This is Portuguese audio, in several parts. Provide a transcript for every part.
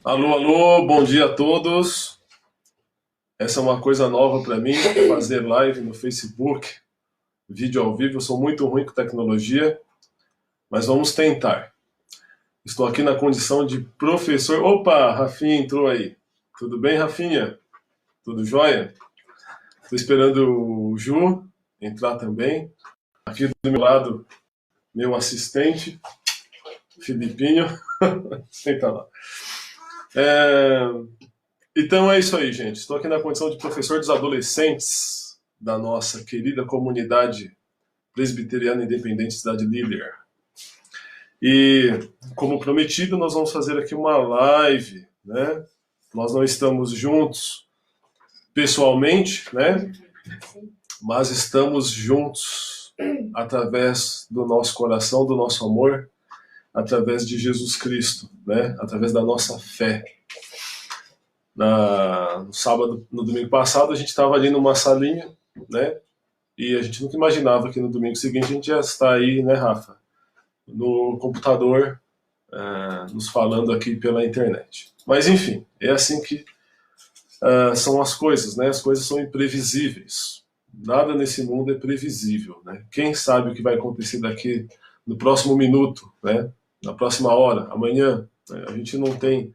Alô, alô, bom dia a todos. Essa é uma coisa nova para mim, fazer live no Facebook, vídeo ao vivo. Eu sou muito ruim com tecnologia, mas vamos tentar. Estou aqui na condição de professor. Opa, Rafinha entrou aí. Tudo bem, Rafinha? Tudo jóia? Estou esperando o Ju entrar também. Aqui do meu lado, meu assistente, Filipinho. Senta lá. Então é isso aí, gente. Estou aqui na condição de professor dos adolescentes da nossa querida comunidade presbiteriana independente Cidade Líder. E, como prometido, nós vamos fazer aqui uma live, né? Nós não estamos juntos pessoalmente, né? Mas estamos juntos através do nosso coração, do nosso amor, através de Jesus Cristo, né? Através da nossa fé. No sábado, no domingo passado, a gente estava ali numa salinha, né? E a gente nunca imaginava que no domingo seguinte a gente ia estar aí, né, Rafa? No computador, nos falando aqui pela internet. Mas enfim, é assim que são as coisas, né? As coisas são imprevisíveis. Nada nesse mundo é previsível, né? Quem sabe o que vai acontecer daqui no próximo minuto, né? Na próxima hora, amanhã, né? A gente não tem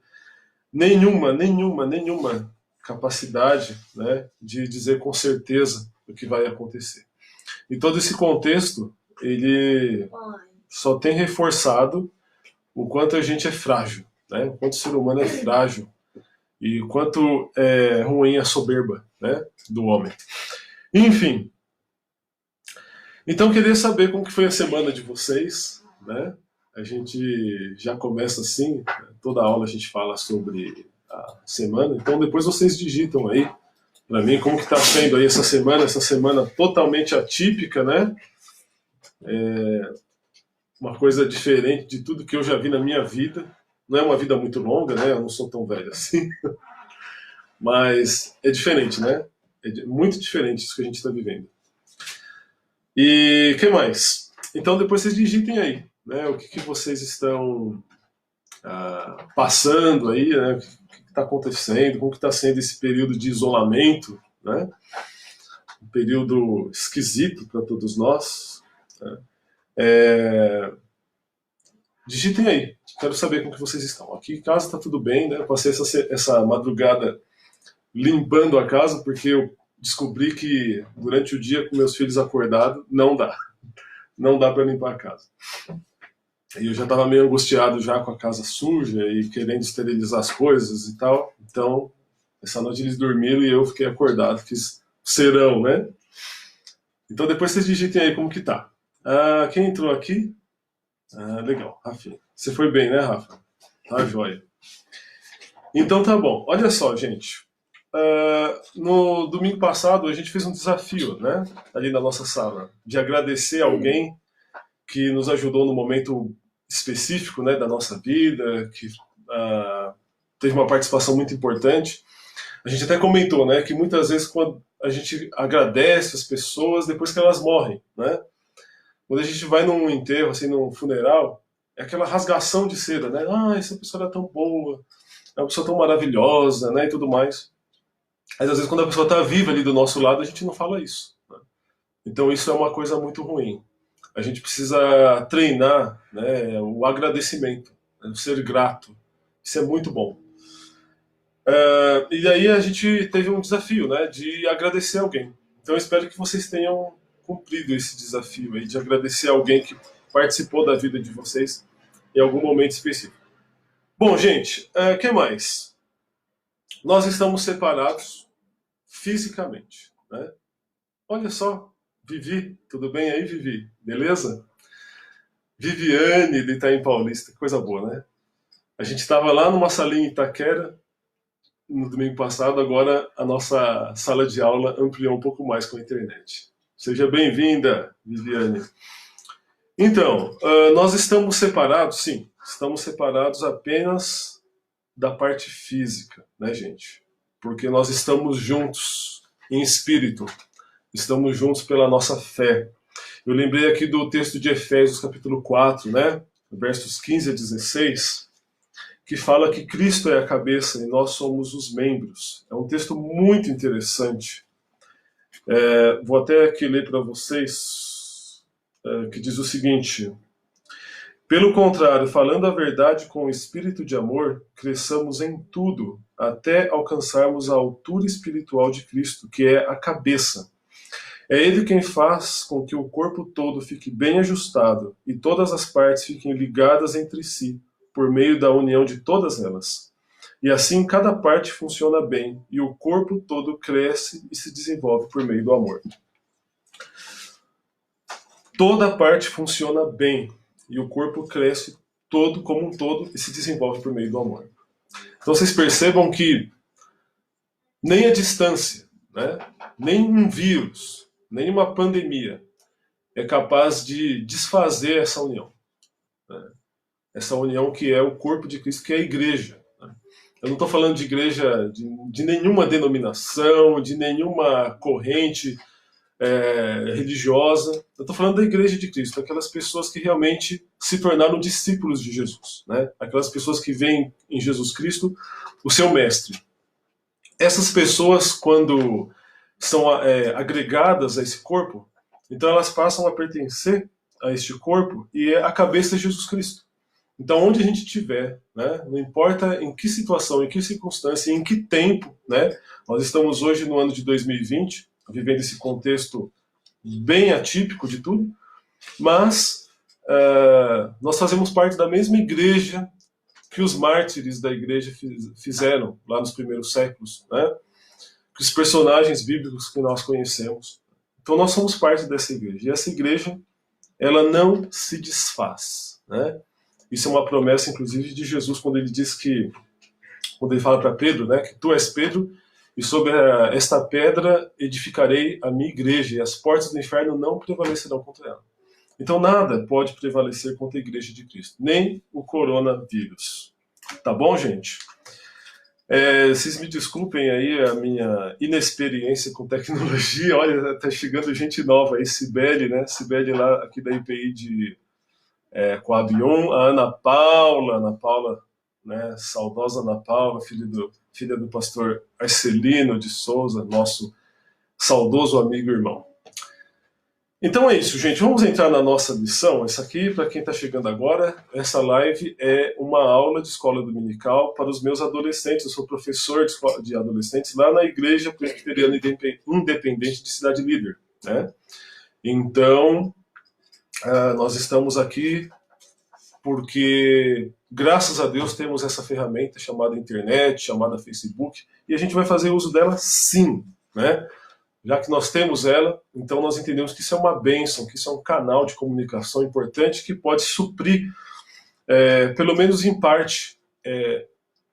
nenhuma capacidade, né, de dizer com certeza o que vai acontecer. E todo esse contexto, ele só tem reforçado o quanto a gente é frágil, né? O quanto o ser humano é frágil e o quanto é ruim a soberba, né, do homem. Enfim, então queria saber como que foi a semana de vocês, né? A gente já começa assim, toda aula a gente fala sobre a semana, então depois vocês digitam aí para mim como que está sendo aí essa semana totalmente atípica, né? Uma coisa diferente de tudo que eu já vi na minha vida. Não é uma vida muito longa, né? Eu não sou tão velho assim, mas é diferente, né? É muito diferente isso que a gente está vivendo. E o que mais? Então depois vocês digitem aí, né? O que vocês estão passando aí, né? O que está acontecendo, como que está sendo esse período de isolamento, né? Um período esquisito para todos nós. Né? Digitem aí, quero saber como que vocês estão. Aqui em casa está tudo bem, né? Eu passei essa madrugada limpando a casa porque eu descobri que durante o dia com meus filhos acordados não dá para limpar a casa. E eu já estava meio angustiado já com a casa suja e querendo esterilizar as coisas e tal. Então, essa noite eles dormiram e eu fiquei acordado, fiz serão, né? Então depois vocês digitem aí como que tá. Quem entrou aqui? Legal, Rafinha. Você foi bem, né, Rafa? Tá joia. Então tá bom. Olha só, gente. No domingo passado a gente fez um desafio, né? Ali na nossa sala, de agradecer alguém que nos ajudou no momento específico, né, da nossa vida, que teve uma participação muito importante. A gente até comentou, né, que muitas vezes quando a gente agradece as pessoas depois que elas morrem, né? Quando a gente vai num enterro, assim, num funeral, é aquela rasgação de seda, né? Essa pessoa era tão boa, é uma pessoa tão maravilhosa, né, e tudo mais. Mas às vezes quando a pessoa está viva ali do nosso lado, a gente não fala isso. Né? Então isso é uma coisa muito ruim. A gente precisa treinar, né, o agradecimento, né, o ser grato. Isso é muito bom. E aí a gente teve um desafio, né, de agradecer alguém. Então eu espero que vocês tenham cumprido esse desafio aí, de agradecer alguém que participou da vida de vocês em algum momento específico. Bom, gente, o que mais? Nós estamos separados fisicamente, né? Olha só, Vivi, tudo bem aí, Vivi? Beleza? Viviane de Itaim Paulista, que coisa boa, né? A gente estava lá numa salinha em Itaquera no domingo passado, agora a nossa sala de aula ampliou um pouco mais com a internet. Seja bem-vinda, Viviane. Então, nós estamos separados, sim, estamos separados apenas da parte física, né, gente? Porque nós estamos juntos em espírito, estamos juntos pela nossa fé. Eu lembrei aqui do texto de Efésios, capítulo 4, né? Versos 15 a 16, que fala que Cristo é a cabeça e nós somos os membros. É um texto muito interessante. Vou até aqui ler para vocês, que diz o seguinte: pelo contrário, falando a verdade com o espírito de amor, cresçamos em tudo, até alcançarmos a altura espiritual de Cristo, que é a cabeça. É Ele quem faz com que o corpo todo fique bem ajustado e todas as partes fiquem ligadas entre si, por meio da união de todas elas. E assim cada parte funciona bem e o corpo todo cresce e se desenvolve por meio do amor. Toda parte funciona bem e o corpo cresce todo como um todo e se desenvolve por meio do amor. Então vocês percebam que nem a distância, né, nem um vírus, nem uma pandemia é capaz de desfazer essa união. Né? Essa união que é o corpo de Cristo, que é a igreja. Né? Eu não estou falando de igreja de nenhuma denominação, de nenhuma corrente religiosa. Eu estou falando da igreja de Cristo, aquelas pessoas que realmente se tornaram discípulos de Jesus. Né? Aquelas pessoas que veem em Jesus Cristo o seu mestre. Essas pessoas, quando são agregadas a esse corpo, então elas passam a pertencer a este corpo e a cabeça é Jesus Cristo. Então, onde a gente estiver, né, não importa em que situação, em que circunstância, em que tempo, né, nós estamos hoje no ano de 2020, vivendo esse contexto bem atípico de tudo, mas nós fazemos parte da mesma igreja que os mártires da igreja fizeram lá nos primeiros séculos, né, que os personagens bíblicos que nós conhecemos. Então nós somos parte dessa igreja, e essa igreja ela não se desfaz, né? Isso é uma promessa, inclusive, de Jesus, quando ele diz que, quando ele fala para Pedro, né, que tu és Pedro, e sobre esta pedra edificarei a minha igreja, e as portas do inferno não prevalecerão contra ela. Então nada pode prevalecer contra a igreja de Cristo, nem o coronavírus. Tá bom, gente? Vocês me desculpem aí a minha inexperiência com tecnologia. Olha, tá chegando gente nova aí, Cibele, né? Cibele lá aqui da IPI de Coabion, a Ana Paula, né? Saudosa Ana Paula, filha do pastor Arcelino de Souza, nosso saudoso amigo e irmão. Então é isso, gente. Vamos entrar na nossa lição. Essa aqui, para quem está chegando agora, essa live é uma aula de escola dominical para os meus adolescentes. Eu sou professor de adolescentes lá na Igreja Presbiteriana Independente de Cidade Líder, né? Então, nós estamos aqui porque, graças a Deus, temos essa ferramenta chamada internet, chamada Facebook, e a gente vai fazer uso dela sim, né? Já que nós temos ela, então nós entendemos que isso é uma bênção, que isso é um canal de comunicação importante que pode suprir, pelo menos em parte,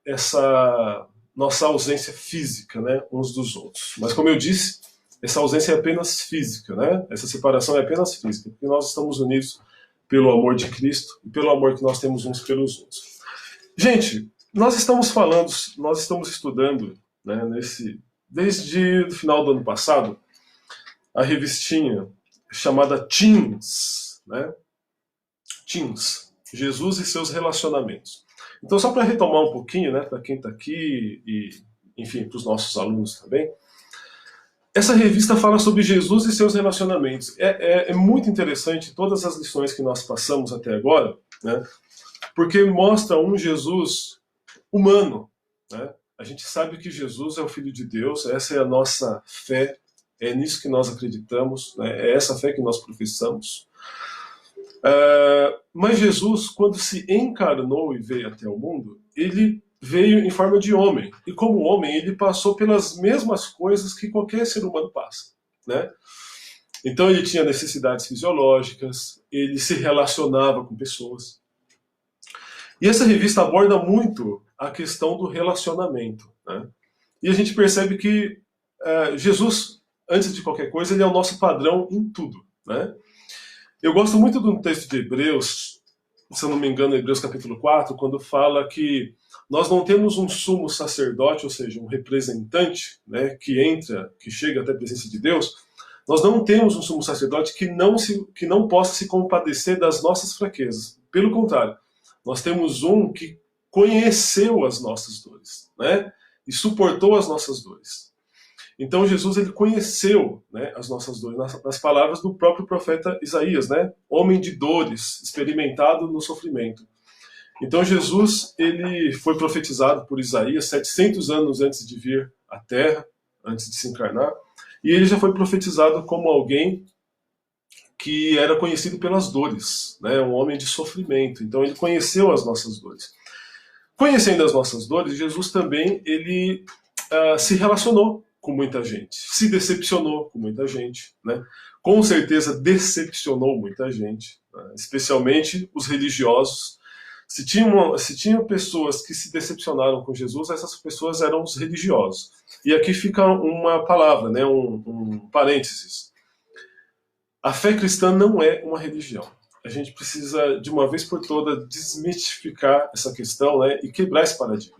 essa nossa ausência física, né, uns dos outros. Mas como eu disse, essa ausência é apenas física, né? Essa separação é apenas física, porque nós estamos unidos pelo amor de Cristo e pelo amor que nós temos uns pelos outros. Gente, nós estamos estudando, né, desde o final do ano passado, a revistinha chamada Teens, né? Teens, Jesus e seus relacionamentos. Então, só para retomar um pouquinho, né, para quem está aqui e, enfim, para os nossos alunos também, essa revista fala sobre Jesus e seus relacionamentos. É muito interessante todas as lições que nós passamos até agora, né, porque mostra um Jesus humano, né? A gente sabe que Jesus é o Filho de Deus, essa é a nossa fé, é nisso que nós acreditamos, né? É essa fé que nós professamos. Mas Jesus, quando se encarnou e veio até o mundo, ele veio em forma de homem. E como homem, ele passou pelas mesmas coisas que qualquer ser humano passa, né? Então ele tinha necessidades fisiológicas, ele se relacionava com pessoas. E essa revista aborda muito a questão do relacionamento, né? E a gente percebe que Jesus, antes de qualquer coisa, ele é o nosso padrão em tudo, né? Eu gosto muito do texto de Hebreus, se eu não me engano, Hebreus capítulo 4, quando fala que nós não temos um sumo sacerdote, ou seja, um representante, né, que chega até a presença de Deus. Nós não temos um sumo sacerdote que não possa se compadecer das nossas fraquezas. Pelo contrário, nós temos um que conheceu as nossas dores, né? E suportou as nossas dores. Então Jesus, ele conheceu, né, as nossas dores, nas palavras do próprio profeta Isaías, né? Homem de dores, experimentado no sofrimento. Então Jesus, ele foi profetizado por Isaías 700 anos antes de vir à Terra, antes de se encarnar, e ele já foi profetizado como alguém que era conhecido pelas dores, né? Um homem de sofrimento. Então ele conheceu as nossas dores. Conhecendo as nossas dores, Jesus também, ele se relacionou com muita gente, se decepcionou com muita gente, né? Com certeza decepcionou muita gente, né? Especialmente os religiosos. Se tinham pessoas que se decepcionaram com Jesus, essas pessoas eram os religiosos. E aqui fica uma palavra, né? um parênteses. A fé cristã não é uma religião. A gente precisa, de uma vez por todas, desmistificar essa questão, né? E quebrar esse paradigma.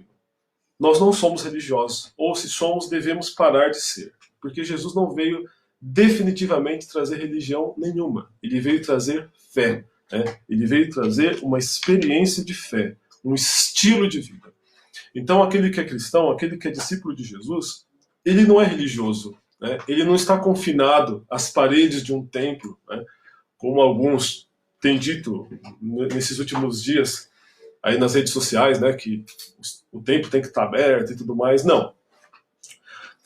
Nós não somos religiosos, ou se somos, devemos parar de ser. Porque Jesus não veio definitivamente trazer religião nenhuma. Ele veio trazer fé. Né? Ele veio trazer uma experiência de fé, um estilo de vida. Então aquele que é cristão, aquele que é discípulo de Jesus, ele não é religioso. Né? Ele não está confinado às paredes de um templo, né? Como alguns têm dito nesses últimos dias, aí nas redes sociais, né, que o templo tem que estar aberto e tudo mais. Não.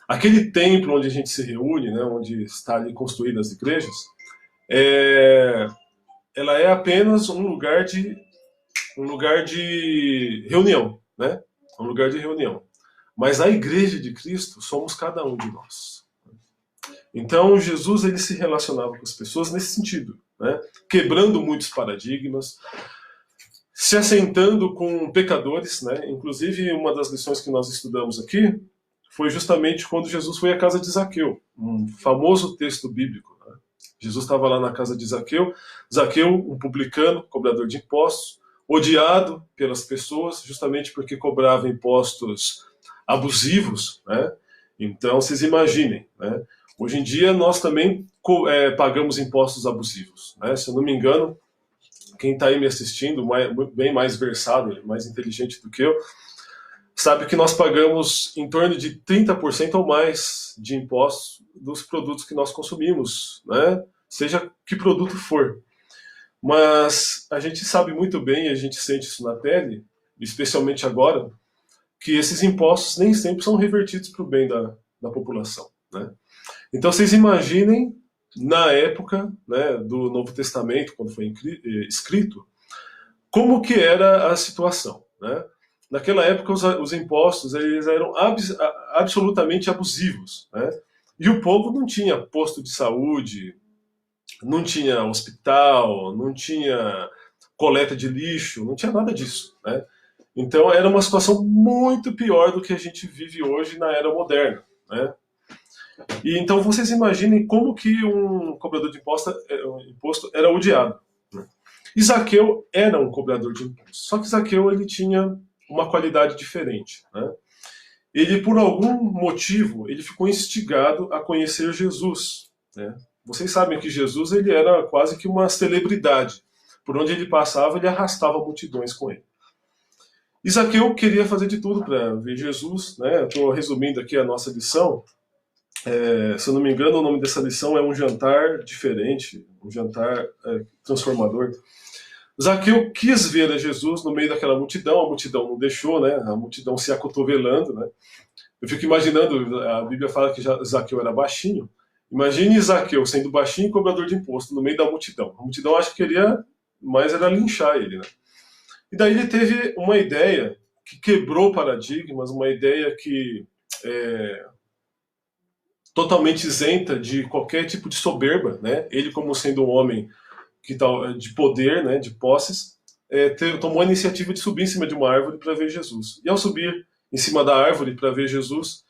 Aquele templo onde a gente se reúne, né, onde está ali construídas as igrejas, ela é apenas um lugar de reunião, né? Um lugar de reunião. Mas a igreja de Cristo somos cada um de nós. Então Jesus, ele se relacionava com as pessoas nesse sentido, né? Quebrando muitos paradigmas, se assentando com pecadores, né? Inclusive uma das lições que nós estudamos aqui foi justamente quando Jesus foi à casa de Zaqueu, um famoso texto bíblico. Né? Jesus estava lá na casa de Zaqueu, Zaqueu, um publicano, cobrador de impostos, odiado pelas pessoas, justamente porque cobrava impostos abusivos, né? Então, vocês imaginem, né? Hoje em dia, nós também pagamos impostos abusivos, né? Se eu não me engano, quem está aí me assistindo, bem mais versado, mais inteligente do que eu, sabe que nós pagamos em torno de 30% ou mais de impostos dos produtos que nós consumimos, né? Seja que produto for. Mas a gente sabe muito bem, a gente sente isso na pele, especialmente agora, que esses impostos nem sempre são revertidos para o bem da população, né? Então vocês imaginem, na época, né, do Novo Testamento, quando foi escrito, como que era a situação, né? Naquela época os impostos eles eram absolutamente abusivos, né? E o povo não tinha posto de saúde, não tinha hospital, não tinha coleta de lixo, não tinha nada disso, né? Então era uma situação muito pior do que a gente vive hoje na era moderna, né? E então vocês imaginem como que um cobrador de imposto era odiado, né? E Zaqueu era um cobrador de imposto, só que Zaqueu ele tinha uma qualidade diferente, né? Ele, por algum motivo, ele ficou instigado a conhecer Jesus, né? Vocês sabem que Jesus ele era quase que uma celebridade. Por onde ele passava, ele arrastava multidões com ele. E Zaqueu queria fazer de tudo para ver Jesus, né? Estou resumindo aqui a nossa lição. Se eu não me engano, o nome dessa lição é um jantar diferente, um jantar transformador. Zaqueu quis ver a Jesus no meio daquela multidão, a multidão não deixou, né? A multidão se acotovelando, né? Eu fico imaginando, a Bíblia fala que Zaqueu era baixinho. Imagine Zaqueu sendo baixinho e cobrador de imposto no meio da multidão. A multidão acho que queria mais era linchar ele, né? E daí ele teve uma ideia que quebrou paradigmas, uma ideia que totalmente isenta de qualquer tipo de soberba, né? Ele, como sendo um homem de poder, né, de posses, tomou a iniciativa de subir em cima de uma árvore para ver Jesus. E ao subir em cima da árvore para ver Jesus,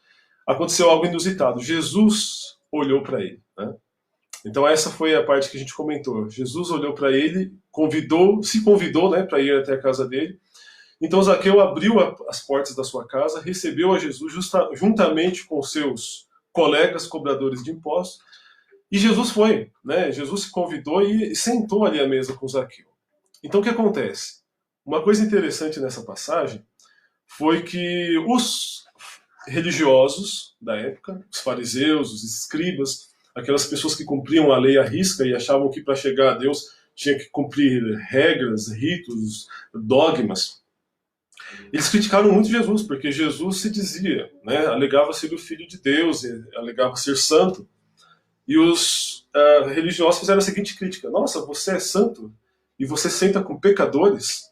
aconteceu algo inusitado. Jesus olhou para ele, né? Então essa foi a parte que a gente comentou. Jesus olhou para ele, se convidou, né, para ir até a casa dele. Então Zaqueu abriu as portas da sua casa, recebeu a Jesus juntamente com seus colegas cobradores de impostos, e Jesus foi, né? Jesus se convidou e sentou ali à mesa com Zaqueu. Então o que acontece? Uma coisa interessante nessa passagem foi que os religiosos da época, os fariseus, os escribas, aquelas pessoas que cumpriam a lei à risca e achavam que para chegar a Deus tinha que cumprir regras, ritos, dogmas, eles criticaram muito Jesus, porque Jesus se dizia, né, alegava ser o Filho de Deus, alegava ser santo, e os religiosos fizeram a seguinte crítica: nossa, você é santo e você senta com pecadores?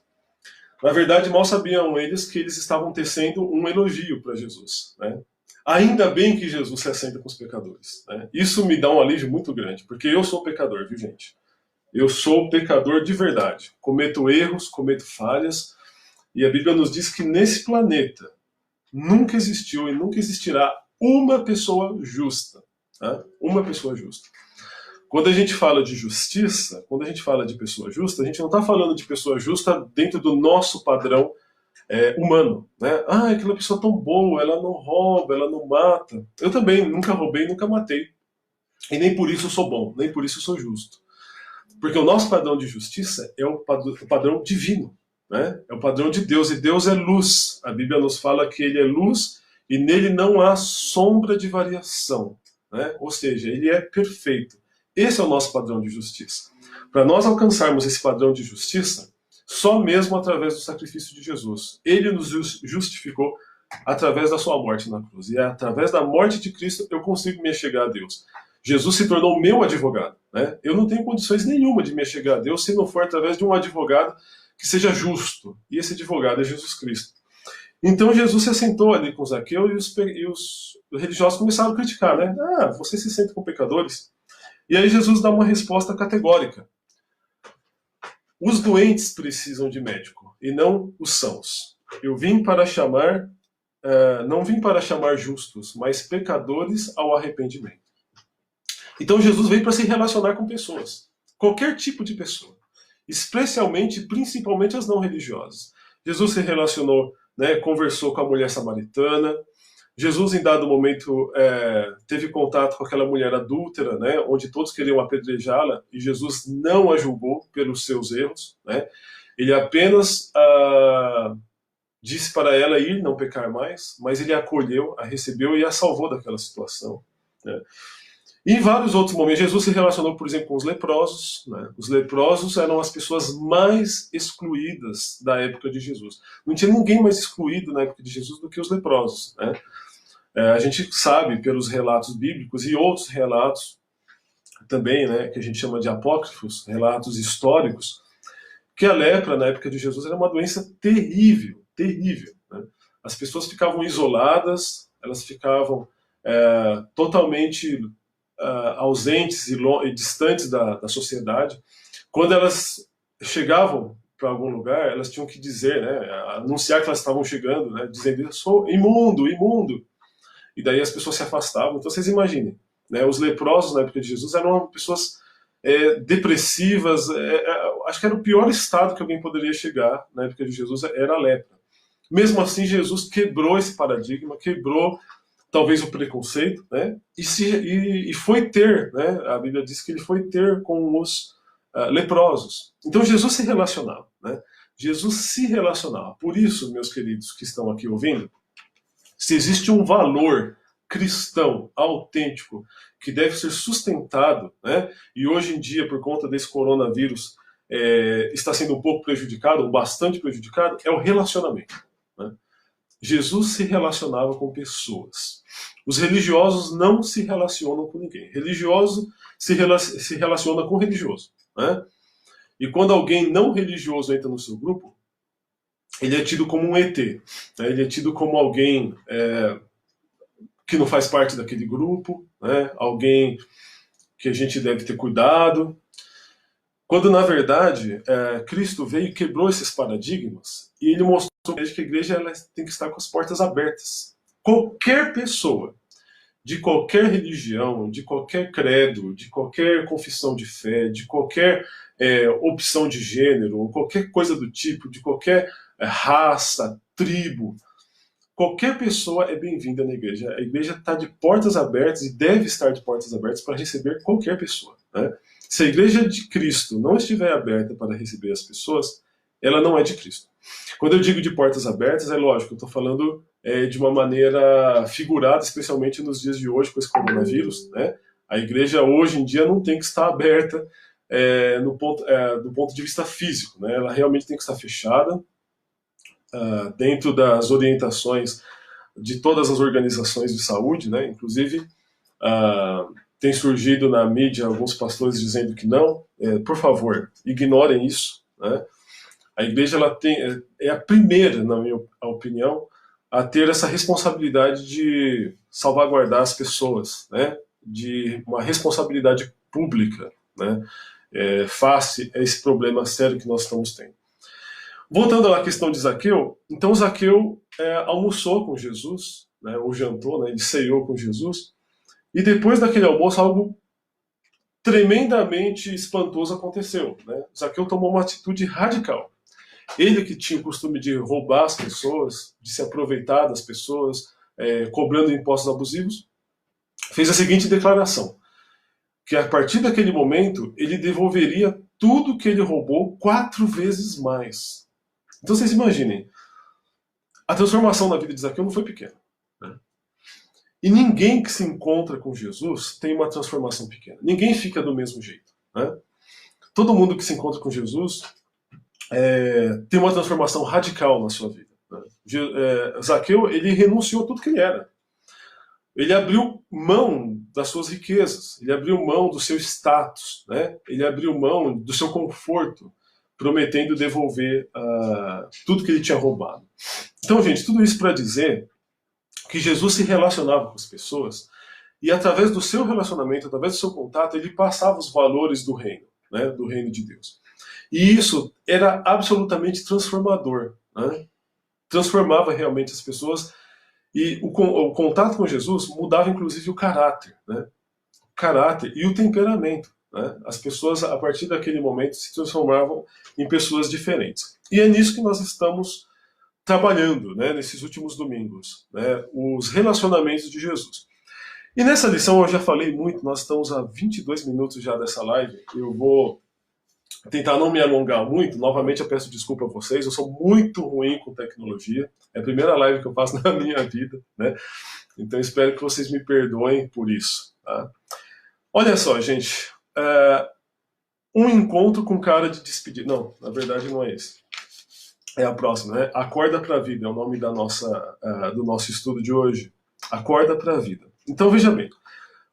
Na verdade, mal sabiam eles que eles estavam tecendo um elogio para Jesus, né? Ainda bem que Jesus se assenta com os pecadores, né? Isso me dá um alívio muito grande, porque eu sou pecador, viu, gente? Eu sou pecador de verdade. Cometo erros, cometo falhas, e a Bíblia nos diz que nesse planeta nunca existiu e nunca existirá uma pessoa justa, tá? Uma pessoa justa. Quando a gente fala de justiça, quando a gente fala de pessoa justa, a gente não está falando de pessoa justa dentro do nosso padrão humano, né? Ah, aquela pessoa tão boa, ela não rouba, ela não mata. Eu também nunca roubei, nunca matei. E nem por isso eu sou bom, nem por isso eu sou justo. Porque o nosso padrão de justiça é o padrão divino, né? É o padrão de Deus, e Deus é luz. A Bíblia nos fala que ele é luz e nele não há sombra de variação, né? Ou seja, ele é perfeito. Esse é o nosso padrão de justiça. Para nós alcançarmos esse padrão de justiça, só mesmo através do sacrifício de Jesus. Ele nos justificou através da sua morte na cruz. E através da morte de Cristo eu consigo me chegar a Deus. Jesus se tornou meu advogado, né? Eu não tenho condições nenhuma de me chegar a Deus se não for através de um advogado que seja justo. E esse advogado é Jesus Cristo. Então Jesus se assentou ali com Zaqueu e os religiosos começaram a criticar, né? Ah, você se senta com pecadores? E aí Jesus dá uma resposta categórica. Os doentes precisam de médico, e não os sãos. Eu vim para chamar, não vim para chamar justos, mas pecadores ao arrependimento. Então Jesus veio para se relacionar com pessoas, qualquer tipo de pessoa, especialmente, principalmente as não religiosas. Jesus se relacionou, né, conversou com a mulher samaritana. Jesus, em dado momento, teve contato com aquela mulher adúltera, né, onde todos queriam apedrejá-la, e Jesus não a julgou pelos seus erros, né? Ele apenas disse para ela ir, não pecar mais, mas ele a acolheu, a recebeu e a salvou daquela situação, né? E em vários outros momentos, Jesus se relacionou, por exemplo, com os leprosos, né? Os leprosos eram as pessoas mais excluídas da época de Jesus. Não tinha ninguém mais excluído na época de Jesus do que os leprosos, né? A gente sabe pelos relatos bíblicos e outros relatos também, né, que a gente chama de apócrifos, relatos históricos, que a lepra na época de Jesus era uma doença terrível, terrível, né? As pessoas ficavam isoladas, elas ficavam totalmente ausentes e distantes da sociedade. Quando elas chegavam para algum lugar, elas tinham que dizer, né, anunciar que elas estavam chegando, né, dizendo: eu sou imundo, imundo. E daí as pessoas se afastavam. Então vocês imaginem, né, os leprosos na época de Jesus eram pessoas depressivas. Acho que era o pior estado que alguém poderia chegar na época de Jesus, era a lepra. Mesmo assim, Jesus quebrou esse paradigma, quebrou talvez o preconceito, né, e foi ter, né, a Bíblia diz que ele foi ter com os leprosos. Então Jesus se relacionava, né? Jesus se relacionava. Por isso, meus queridos que estão aqui ouvindo, se existe um valor cristão, autêntico, que deve ser sustentado, né, e hoje em dia, por conta desse coronavírus, está sendo um pouco prejudicado, ou bastante prejudicado, é o relacionamento, né? Jesus se relacionava com pessoas. Os religiosos não se relacionam com ninguém. Religioso se relaciona com religioso, né? E quando alguém não religioso entra no seu grupo, ele é tido como um ET, né? Ele é tido como alguém que não faz parte daquele grupo, né? Alguém que a gente deve ter cuidado. Quando, na verdade, Cristo veio e quebrou esses paradigmas e ele mostrou que a igreja ela tem que estar com as portas abertas. Qualquer pessoa, de qualquer religião, de qualquer credo, de qualquer confissão de fé, de qualquer opção de gênero, ou qualquer coisa do tipo, de qualquer raça, tribo, qualquer pessoa é bem-vinda na igreja. A igreja está de portas abertas e deve estar de portas abertas para receber qualquer pessoa, né? Se a igreja de Cristo não estiver aberta para receber as pessoas, ela não é de Cristo. Quando eu digo de portas abertas, é lógico, eu estou falando de uma maneira figurada, especialmente nos dias de hoje, com esse coronavírus, né? A igreja hoje em dia não tem que estar aberta do ponto de vista físico, né? Ela realmente tem que estar fechada, dentro das orientações de todas as organizações de saúde, né? Inclusive, tem surgido na mídia alguns pastores dizendo que não. Por favor, ignorem isso, né? A igreja é a primeira, na minha opinião, a ter essa responsabilidade de salvaguardar as pessoas, né? De uma responsabilidade pública, né? Face a esse problema sério que nós estamos tendo. Voltando à questão de Zaqueu, então Zaqueu almoçou com Jesus, né? Ou jantou, né? Ele ceiou com Jesus, e depois daquele almoço algo tremendamente espantoso aconteceu, né? Zaqueu tomou uma atitude radical. Ele que tinha o costume de roubar as pessoas, de se aproveitar das pessoas, cobrando impostos abusivos, fez a seguinte declaração, que a partir daquele momento ele devolveria tudo que ele roubou 4 vezes mais. Então vocês imaginem, a transformação na vida de Zaqueu não foi pequena, né? E ninguém que se encontra com Jesus tem uma transformação pequena. Ninguém fica do mesmo jeito, né? Todo mundo que se encontra com Jesus tem uma transformação radical na sua vida, né? Zaqueu, ele renunciou a tudo que ele era. Ele abriu mão das suas riquezas, ele abriu mão do seu status, né? Ele abriu mão do seu conforto, prometendo devolver tudo que ele tinha roubado. Então, gente, tudo isso para dizer que Jesus se relacionava com as pessoas e, através do seu relacionamento, através do seu contato, ele passava os valores do reino, né? Do reino de Deus. E isso era absolutamente transformador, né? Transformava realmente as pessoas, e o contato com Jesus mudava inclusive o caráter, né? O caráter e o temperamento, né? As pessoas, a partir daquele momento, se transformavam em pessoas diferentes. E é nisso que nós estamos trabalhando, né, nesses últimos domingos, né? Os relacionamentos de Jesus. E nessa lição eu já falei muito, nós estamos a 22 minutos já dessa live, eu vou tentar não me alongar muito. Novamente eu peço desculpa a vocês, eu sou muito ruim com tecnologia, é a primeira live que eu faço na minha vida, né? Então espero que vocês me perdoem por isso, tá? Olha só, gente, um encontro com cara de despedida. Não, na verdade não é esse. É a próxima, né? Acorda para a Vida é o nome do nosso estudo de hoje. Acorda para a Vida. Então veja bem,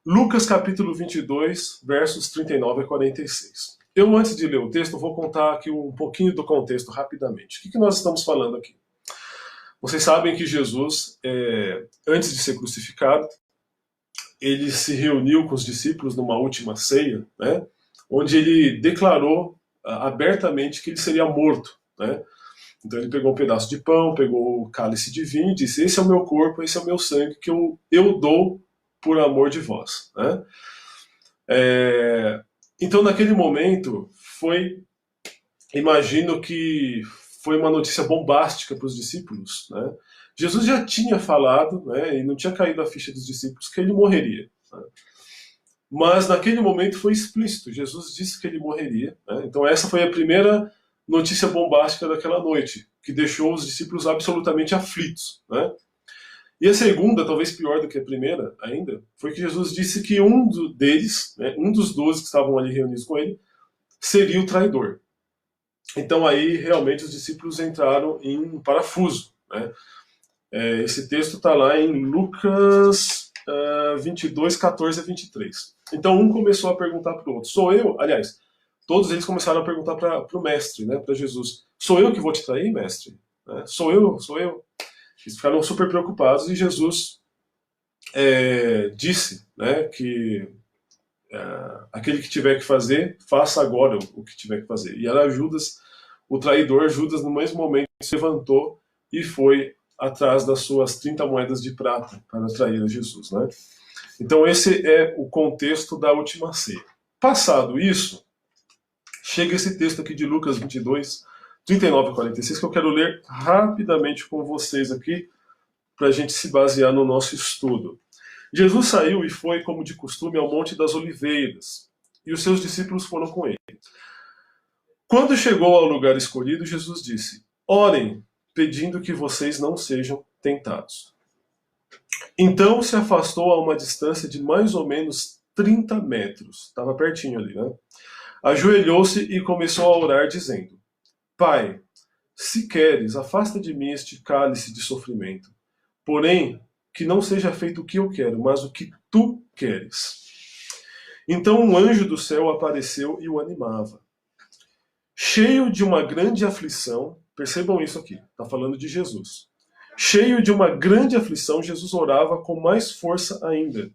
Lucas capítulo 22, versos 39 a 46. Eu, antes de ler o texto, vou contar aqui um pouquinho do contexto rapidamente. O que nós estamos falando aqui? Vocês sabem que Jesus, antes de ser crucificado, ele se reuniu com os discípulos numa última ceia, né, onde ele declarou abertamente que ele seria morto, né? Então ele pegou um pedaço de pão, pegou o cálice de vinho e disse: esse é o meu corpo, esse é o meu sangue que eu dou por amor de vós, né? Então, naquele momento, imagino que foi uma notícia bombástica para os discípulos, né? Jesus já tinha falado, né, e não tinha caído a ficha dos discípulos, que ele morreria, né? Mas naquele momento foi explícito, Jesus disse que ele morreria, né? Então essa foi a primeira notícia bombástica daquela noite, que deixou os discípulos absolutamente aflitos, né? E a segunda, talvez pior do que a primeira ainda, foi que Jesus disse que um deles, né, um dos 12 que estavam ali reunidos com ele, seria o traidor. Então aí realmente os discípulos entraram em parafuso, né? Esse texto está lá em Lucas 22, 14 a 23. Então um começou a perguntar para o outro: sou eu? Aliás, todos eles começaram a perguntar para o mestre, né, para Jesus: sou eu que vou te trair, mestre? Sou eu? Sou eu? Eles ficaram super preocupados e Jesus disse, né, que aquele que tiver que fazer, faça agora o que tiver que fazer. E era Judas, o traidor. Judas, no mesmo momento, se levantou e foi atrás das suas 30 moedas de prata para trair a Jesus, né? Então esse é o contexto da última ceia. Passado isso, chega esse texto aqui de Lucas 22, 39 a 46, que eu quero ler rapidamente com vocês aqui, para a gente se basear no nosso estudo. Jesus saiu e foi, como de costume, ao Monte das Oliveiras, e os seus discípulos foram com ele. Quando chegou ao lugar escolhido, Jesus disse: orem, pedindo que vocês não sejam tentados. Então se afastou a uma distância de mais ou menos 30 metros. Estava pertinho ali, né? Ajoelhou-se e começou a orar, dizendo: Pai, se queres, afasta de mim este cálice de sofrimento. Porém, que não seja feito o que eu quero, mas o que tu queres. Então um anjo do céu apareceu e o animava. Cheio de uma grande aflição, percebam isso aqui, está falando de Jesus. Cheio de uma grande aflição, Jesus orava com mais força ainda.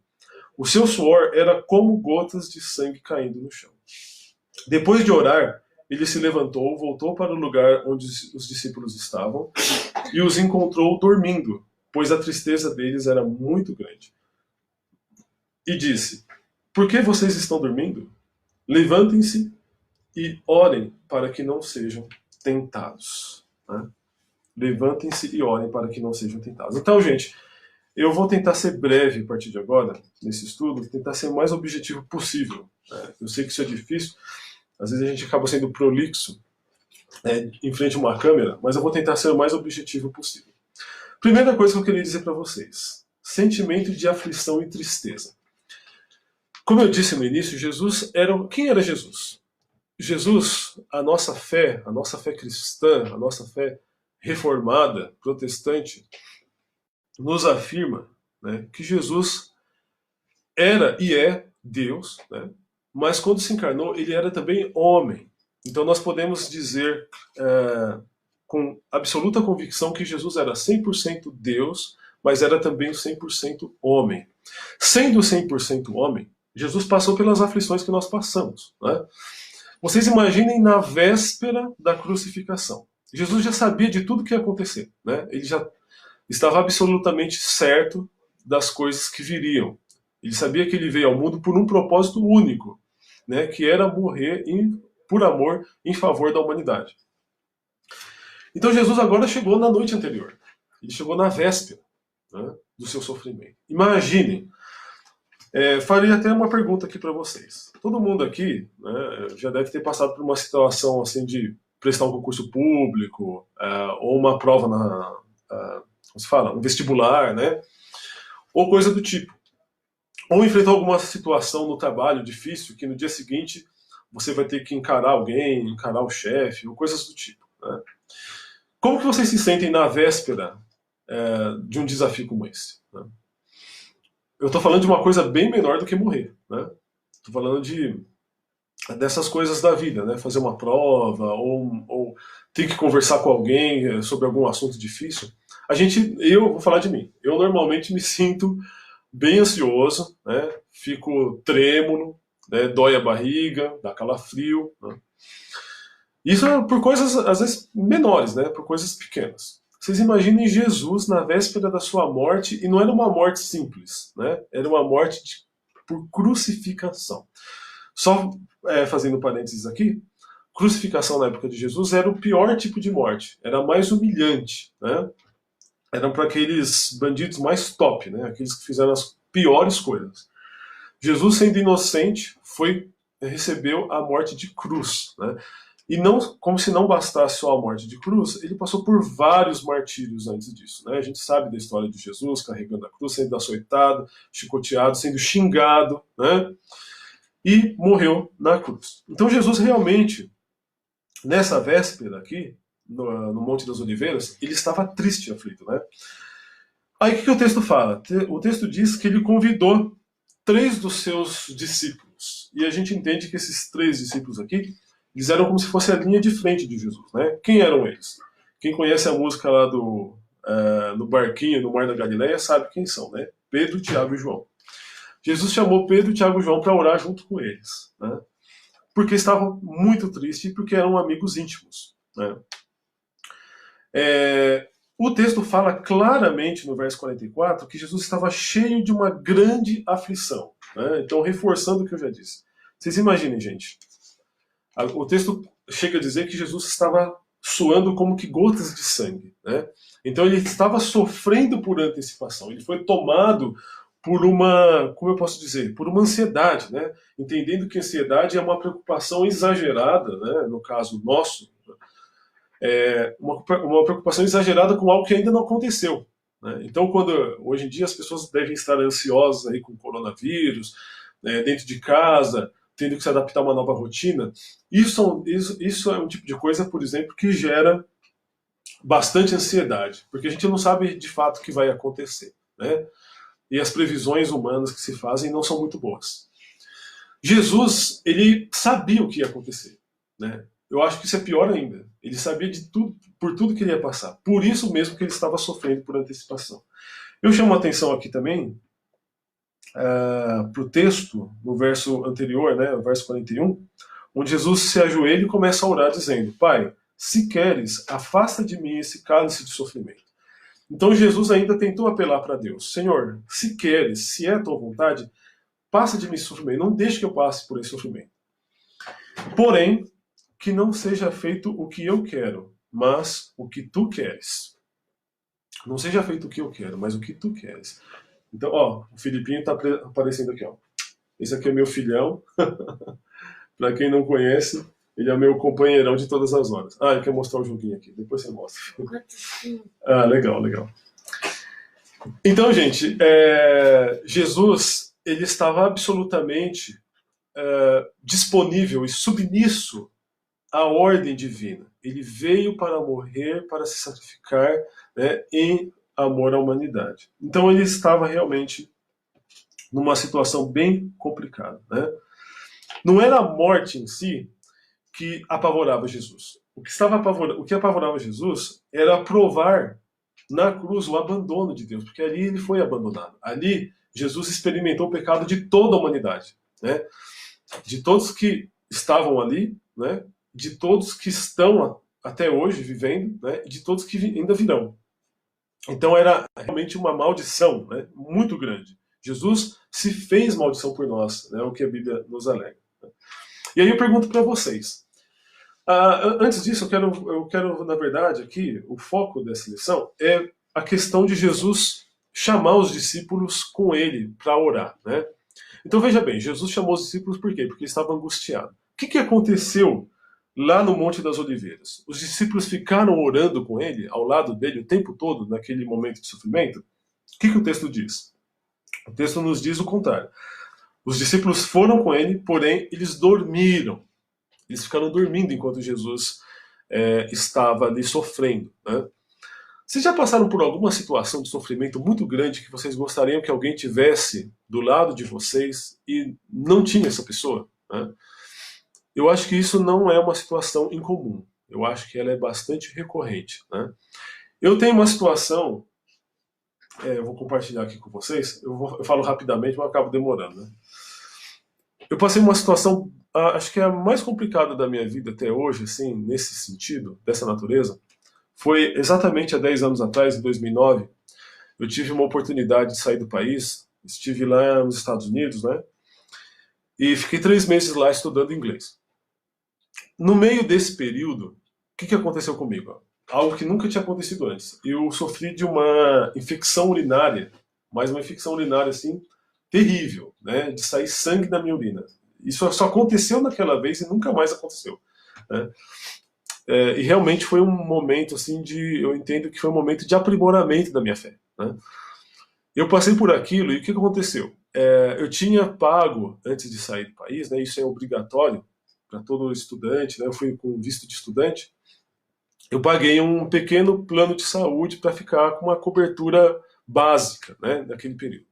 O seu suor era como gotas de sangue caindo no chão. Depois de orar, ele se levantou, voltou para o lugar onde os discípulos estavam e os encontrou dormindo, pois a tristeza deles era muito grande. E disse: Por que vocês estão dormindo? Levantem-se e orem para que não sejam tentados. Né? Levantem-se e orem para que não sejam tentados. Então, gente, eu vou tentar ser breve a partir de agora, nesse estudo, tentar ser o mais objetivo possível. Né? Eu sei que isso é difícil, às vezes a gente acaba sendo prolixo em frente a uma câmera, mas eu vou tentar ser o mais objetivo possível. Primeira coisa que eu queria dizer para vocês: sentimento de aflição e tristeza. Como eu disse no início, Jesus era... Quem era Jesus? Jesus, a nossa fé cristã, a nossa fé reformada, protestante, nos afirma, né, que Jesus era e é Deus, né, mas quando se encarnou, ele era também homem. Então nós podemos dizer com absoluta convicção que Jesus era 100% Deus, mas era também 100% homem. Sendo 100% homem, Jesus passou pelas aflições que nós passamos. Né? Vocês imaginem na véspera da crucificação. Jesus já sabia de tudo que ia acontecer. Né? Ele já estava absolutamente certo das coisas que viriam. Ele sabia que ele veio ao mundo por um propósito único, né? Que era morrer por amor em favor da humanidade. Então Jesus agora chegou na noite anterior. Ele chegou na véspera, né, do seu sofrimento. Imaginem. Faria até uma pergunta aqui para vocês. Todo mundo aqui, né, já deve ter passado por uma situação assim de prestar um concurso público, ou uma prova como se fala, um vestibular, né, ou coisa do tipo. Ou enfrentar alguma situação no trabalho difícil que no dia seguinte você vai ter que encarar alguém, encarar o chefe, ou coisas do tipo. Né? Como que vocês se sentem na véspera de um desafio como esse? Né? Eu estou falando de uma coisa bem menor do que morrer. Né? Estou falando dessas coisas da vida, né? Fazer uma prova, ou ter que conversar com alguém sobre algum assunto difícil. Eu vou falar de mim. Eu normalmente me sinto bem ansioso, né? Fico trêmulo, né? Dói a barriga, dá calafrio. Né? Isso é por coisas, às vezes, menores, né? Por coisas pequenas. Vocês imaginem Jesus na véspera da sua morte, e não era uma morte simples, né? Era uma morte por crucificação. Só fazendo parênteses aqui, crucificação na época de Jesus era o pior tipo de morte, era a mais humilhante, né? Eram para aqueles bandidos mais top, né? Aqueles que fizeram as piores coisas. Jesus, sendo inocente, recebeu a morte de cruz, né? E não, como se não bastasse só a morte de cruz, ele passou por vários martírios antes disso. Né? A gente sabe da história de Jesus carregando a cruz, sendo açoitado, chicoteado, sendo xingado, né? E morreu na cruz. Então Jesus realmente, nessa véspera aqui, no Monte das Oliveiras, ele estava triste e aflito. Né? Aí o que o texto fala? O texto diz que ele convidou 3 dos seus discípulos. E a gente entende que esses 3 discípulos aqui, eles eram como se fosse a linha de frente de Jesus. Né? Quem eram eles? Quem conhece a música lá no barquinho, no Mar da Galileia, sabe quem são. Né? Pedro, Tiago e João. Jesus chamou Pedro, Tiago e João para orar junto com eles. Né? Porque estavam muito tristes e porque eram amigos íntimos. Né? O texto fala claramente no verso 44 que Jesus estava cheio de uma grande aflição. Né? Então, reforçando o que eu já disse. Vocês imaginem, gente. O texto chega a dizer que Jesus estava suando como que gotas de sangue. Né? Então ele estava sofrendo por antecipação. Ele foi tomado por uma, como eu posso dizer, por uma ansiedade, né? Entendendo que a ansiedade é uma preocupação exagerada, né? No caso nosso, uma preocupação exagerada com algo que ainda não aconteceu. Né? Então, quando hoje em dia as pessoas devem estar ansiosas aí com o coronavírus, né, dentro de casa, tendo que se adaptar a uma nova rotina, isso é um tipo de coisa, por exemplo, que gera bastante ansiedade, porque a gente não sabe de fato o que vai acontecer, né? E as previsões humanas que se fazem não são muito boas. Jesus, ele sabia o que ia acontecer, né? Eu acho que isso é pior ainda. Ele sabia de tudo, por tudo que ele ia passar. Por isso mesmo que ele estava sofrendo por antecipação. Eu chamo a atenção aqui também para o texto, no verso anterior, né, o verso 41, onde Jesus se ajoelha e começa a orar dizendo: Pai, se queres, afasta de mim esse cálice de sofrimento. Então Jesus ainda tentou apelar para Deus: Senhor, se queres, se é a tua vontade, passa de mim esse sofrimento, não deixe que eu passe por esse sofrimento. Porém, que não seja feito o que eu quero, mas o que tu queres. Não seja feito o que eu quero, mas o que tu queres. Então, ó, o Filipinho tá aparecendo aqui, ó. Esse aqui é meu filhão. Para quem não conhece, ele é meu companheirão de todas as horas. Ah, eu quero mostrar o joguinho aqui, depois você mostra. Ah, legal, legal. Então, gente, Jesus, ele estava absolutamente disponível e submisso à ordem divina. Ele veio para morrer, para se sacrificar, né, em amor à humanidade. Então ele estava realmente numa situação bem complicada, né? Não era a morte em si que apavorava Jesus. O que apavorava Jesus era provar na cruz o abandono de Deus, porque ali ele foi abandonado. Ali Jesus experimentou o pecado de toda a humanidade, né? De todos que estavam ali, né? De todos que estão até hoje vivendo, né? E de todos que ainda virão. Então era realmente uma maldição, né? Muito grande. Jesus se fez maldição por nós, né? O que a Bíblia nos alega. E aí eu pergunto para vocês. Antes disso, eu quero, na verdade, aqui, o foco dessa lição é a questão de Jesus chamar os discípulos com ele para orar, né? Então veja bem, Jesus chamou os discípulos por quê? Porque ele estava angustiado. O que aconteceu lá no Monte das Oliveiras? Os discípulos ficaram orando com ele, ao lado dele, o tempo todo, naquele momento de sofrimento? O que o texto diz? O texto nos diz o contrário. Os discípulos foram com ele, porém eles dormiram. Eles ficaram dormindo enquanto Jesus estava ali sofrendo, né? Vocês já passaram por alguma situação de sofrimento muito grande que vocês gostariam que alguém tivesse do lado de vocês e não tinha essa pessoa, né? Eu acho que isso não é uma situação incomum. Eu acho que ela é bastante recorrente, né? Eu tenho uma situação, eu vou compartilhar aqui com vocês, eu falo rapidamente, mas eu acabo demorando, né? Eu passei uma situação, acho que é a mais complicada da minha vida até hoje, assim, nesse sentido, dessa natureza. Foi exatamente há 10 anos atrás, em 2009, eu tive uma oportunidade de sair do país, estive lá nos Estados Unidos, né? E fiquei 3 meses lá estudando inglês. No meio desse período, o que aconteceu comigo? Algo que nunca tinha acontecido antes. Eu sofri de uma infecção urinária, mas uma infecção urinária, assim, terrível, né? De sair sangue da minha urina. Isso só aconteceu naquela vez e nunca mais aconteceu, né? E realmente foi um momento, assim, eu entendo que foi um momento de aprimoramento da minha fé, né? Eu passei por aquilo e o que aconteceu? Eu tinha pago, antes de sair do país, né? Isso é obrigatório para todo estudante, né? Eu fui com visto de estudante. Eu paguei um pequeno plano de saúde para ficar com uma cobertura básica, né? Naquele período.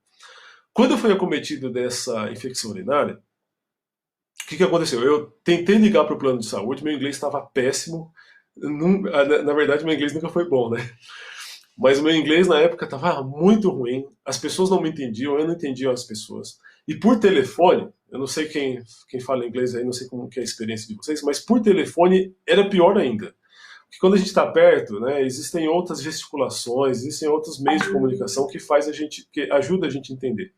Quando eu fui acometido dessa infecção urinária, o que aconteceu? Eu tentei ligar para o plano de saúde, meu inglês estava péssimo. Na verdade, meu inglês nunca foi bom, né? Mas o meu inglês na época estava muito ruim, as pessoas não me entendiam, eu não entendia as pessoas. E por telefone, eu não sei quem fala inglês aí, não sei como que é a experiência de vocês, mas por telefone era pior ainda. Porque quando a gente está perto, né, existem outras gesticulações, existem outros meios de comunicação que ajuda a gente a entender.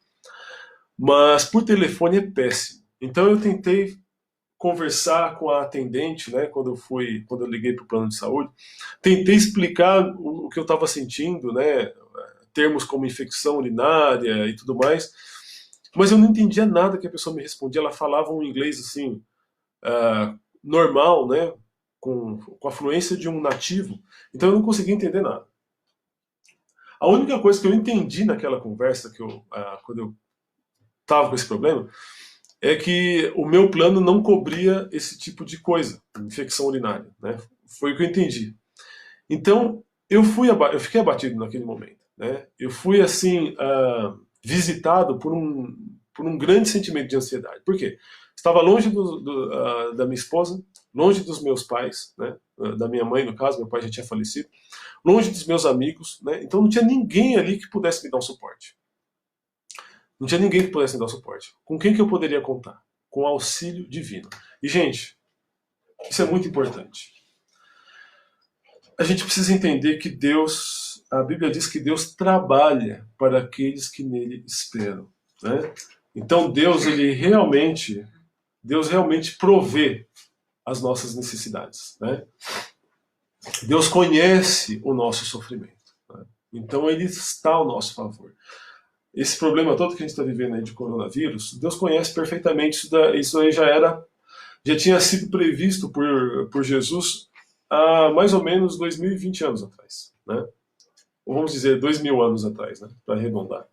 Mas por telefone é péssimo. Então eu tentei conversar com a atendente, né, quando eu liguei para o plano de saúde, tentei explicar o que eu estava sentindo, né, termos como infecção urinária e tudo mais, mas eu não entendia nada que a pessoa me respondia. Ela falava um inglês assim, normal, né, com a fluência de um nativo, então eu não conseguia entender nada. A única coisa que eu entendi naquela conversa, quando eu estava com esse problema, é que o meu plano não cobria esse tipo de coisa, infecção urinária, né? Foi o que eu entendi. Então, eu fiquei abatido naquele momento, né? Eu fui, assim, visitado por um grande sentimento de ansiedade. Por quê? Estava longe da minha esposa, longe dos meus pais, né? Da minha mãe, no caso, meu pai já tinha falecido, longe dos meus amigos, né? Então não tinha ninguém ali que pudesse me dar um suporte. Não tinha ninguém que pudesse me dar um suporte. Com quem que eu poderia contar? Com o auxílio divino. E, gente, isso é muito importante. A gente precisa entender que Deus, a Bíblia diz que Deus trabalha para aqueles que nele esperam, né? Então Deus realmente provê as nossas necessidades, né? Deus conhece o nosso sofrimento, né? Então Ele está ao nosso favor. Esse problema todo que a gente está vivendo aí de coronavírus, Deus conhece perfeitamente. Isso aí já tinha sido previsto por Jesus há mais ou menos 2020 anos atrás, né? Ou vamos dizer 2000 anos atrás, né? Para arredondar.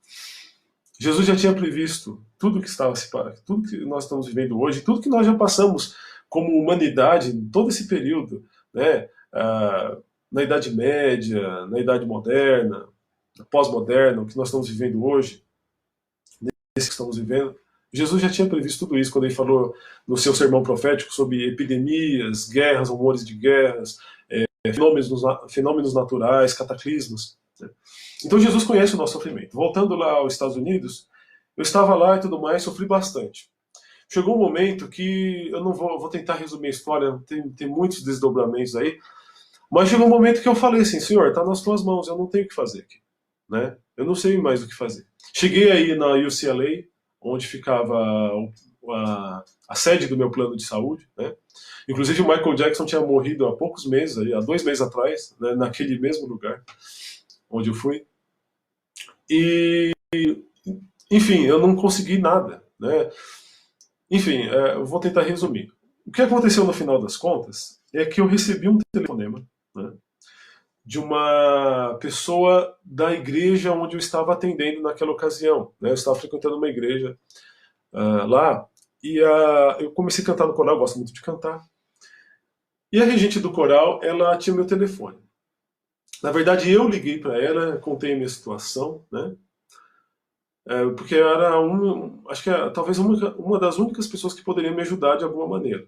Jesus já tinha previsto tudo que tudo que nós estamos vivendo hoje, tudo que nós já passamos como humanidade em todo esse período, né? Na Idade Média, na Idade Moderna, na Pós-Moderna, o que nós estamos vivendo hoje, esse que estamos vivendo. Jesus já tinha previsto tudo isso quando ele falou no seu sermão profético sobre epidemias, guerras, rumores de guerras, fenômenos naturais, cataclismos, né? Então Jesus conhece o nosso sofrimento. Voltando lá aos Estados Unidos, eu estava lá e tudo mais, sofri bastante. Chegou um momento que eu não vou tentar resumir a história, tem muitos desdobramentos aí, mas chegou um momento que eu falei assim: Senhor, está nas tuas mãos, eu não tenho o que fazer aqui, né? Eu não sei mais o que fazer. Cheguei aí na UCLA, onde ficava a sede do meu plano de saúde, né? Inclusive o Michael Jackson tinha morrido há poucos meses, há 2 meses atrás, né, naquele mesmo lugar onde eu fui. E, enfim, eu não consegui nada, né? Enfim, eu vou tentar resumir. O que aconteceu no final das contas é que eu recebi um telefonema, né, de uma pessoa da igreja onde eu estava atendendo naquela ocasião, né? Eu estava frequentando uma igreja lá, e eu comecei a cantar no coral, eu gosto muito de cantar. E a regente do coral, ela tinha meu telefone. Na verdade, eu liguei para ela, contei a minha situação, né? Porque eu era acho que talvez uma das únicas pessoas que poderia me ajudar de alguma maneira.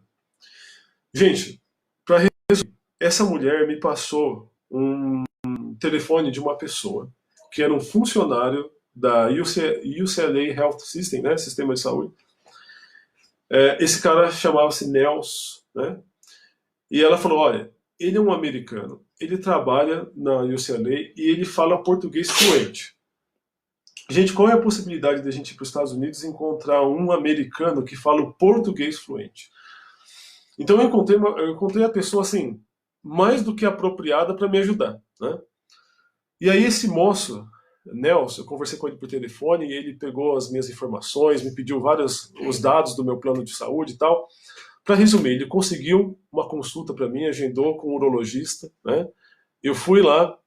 Gente, para resumir, essa mulher me passou um telefone de uma pessoa que era um funcionário da UCLA Health System, né? Sistema de saúde. Esse cara chamava-se Nelson, né? E ela falou: olha, ele é um americano, ele trabalha na UCLA e ele fala português fluente. Gente, qual é a possibilidade de a gente ir para os Estados Unidos e encontrar um americano que fala o português fluente? Então eu encontrei a pessoa assim, mais do que apropriada para me ajudar, né? E aí esse moço, Nelson, eu conversei com ele por telefone e ele pegou as minhas informações, me pediu os dados do meu plano de saúde e tal. Para resumir, ele conseguiu uma consulta para mim, agendou com um urologista, né? Eu fui lá,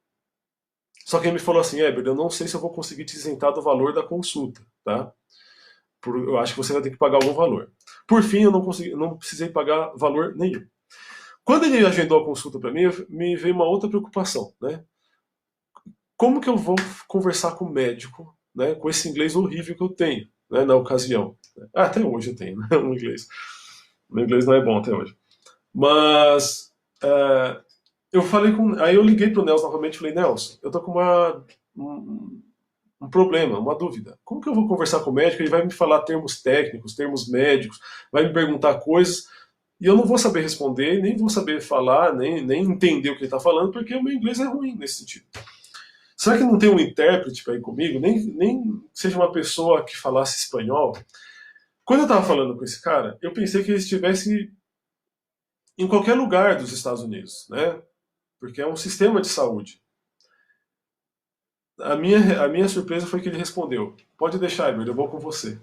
só que ele me falou assim: Éber, eu não sei se eu vou conseguir te isentar do valor da consulta, tá? Eu acho que você vai ter que pagar algum valor. Por fim, eu não precisei pagar valor nenhum. Quando ele agendou a consulta para mim, me veio uma outra preocupação, né? Como que eu vou conversar com o médico, né, com esse inglês horrível que eu tenho, né, na ocasião? Até hoje eu tenho, né, um inglês. Meu inglês não é bom até hoje. Mas aí eu liguei pro Nelson novamente e falei: Nelson, eu tô com um problema, uma dúvida. Como que eu vou conversar com o médico? Ele vai me falar termos técnicos, termos médicos, vai me perguntar coisas, e eu não vou saber responder, nem vou saber falar, nem entender o que ele está falando, porque o meu inglês é ruim nesse sentido. Será que não tem um intérprete para ir comigo? Nem seja uma pessoa que falasse espanhol? Quando eu estava falando com esse cara, eu pensei que ele estivesse em qualquer lugar dos Estados Unidos, né? Porque é um sistema de saúde. a minha surpresa foi que ele respondeu: pode deixar, Edward, eu vou com você.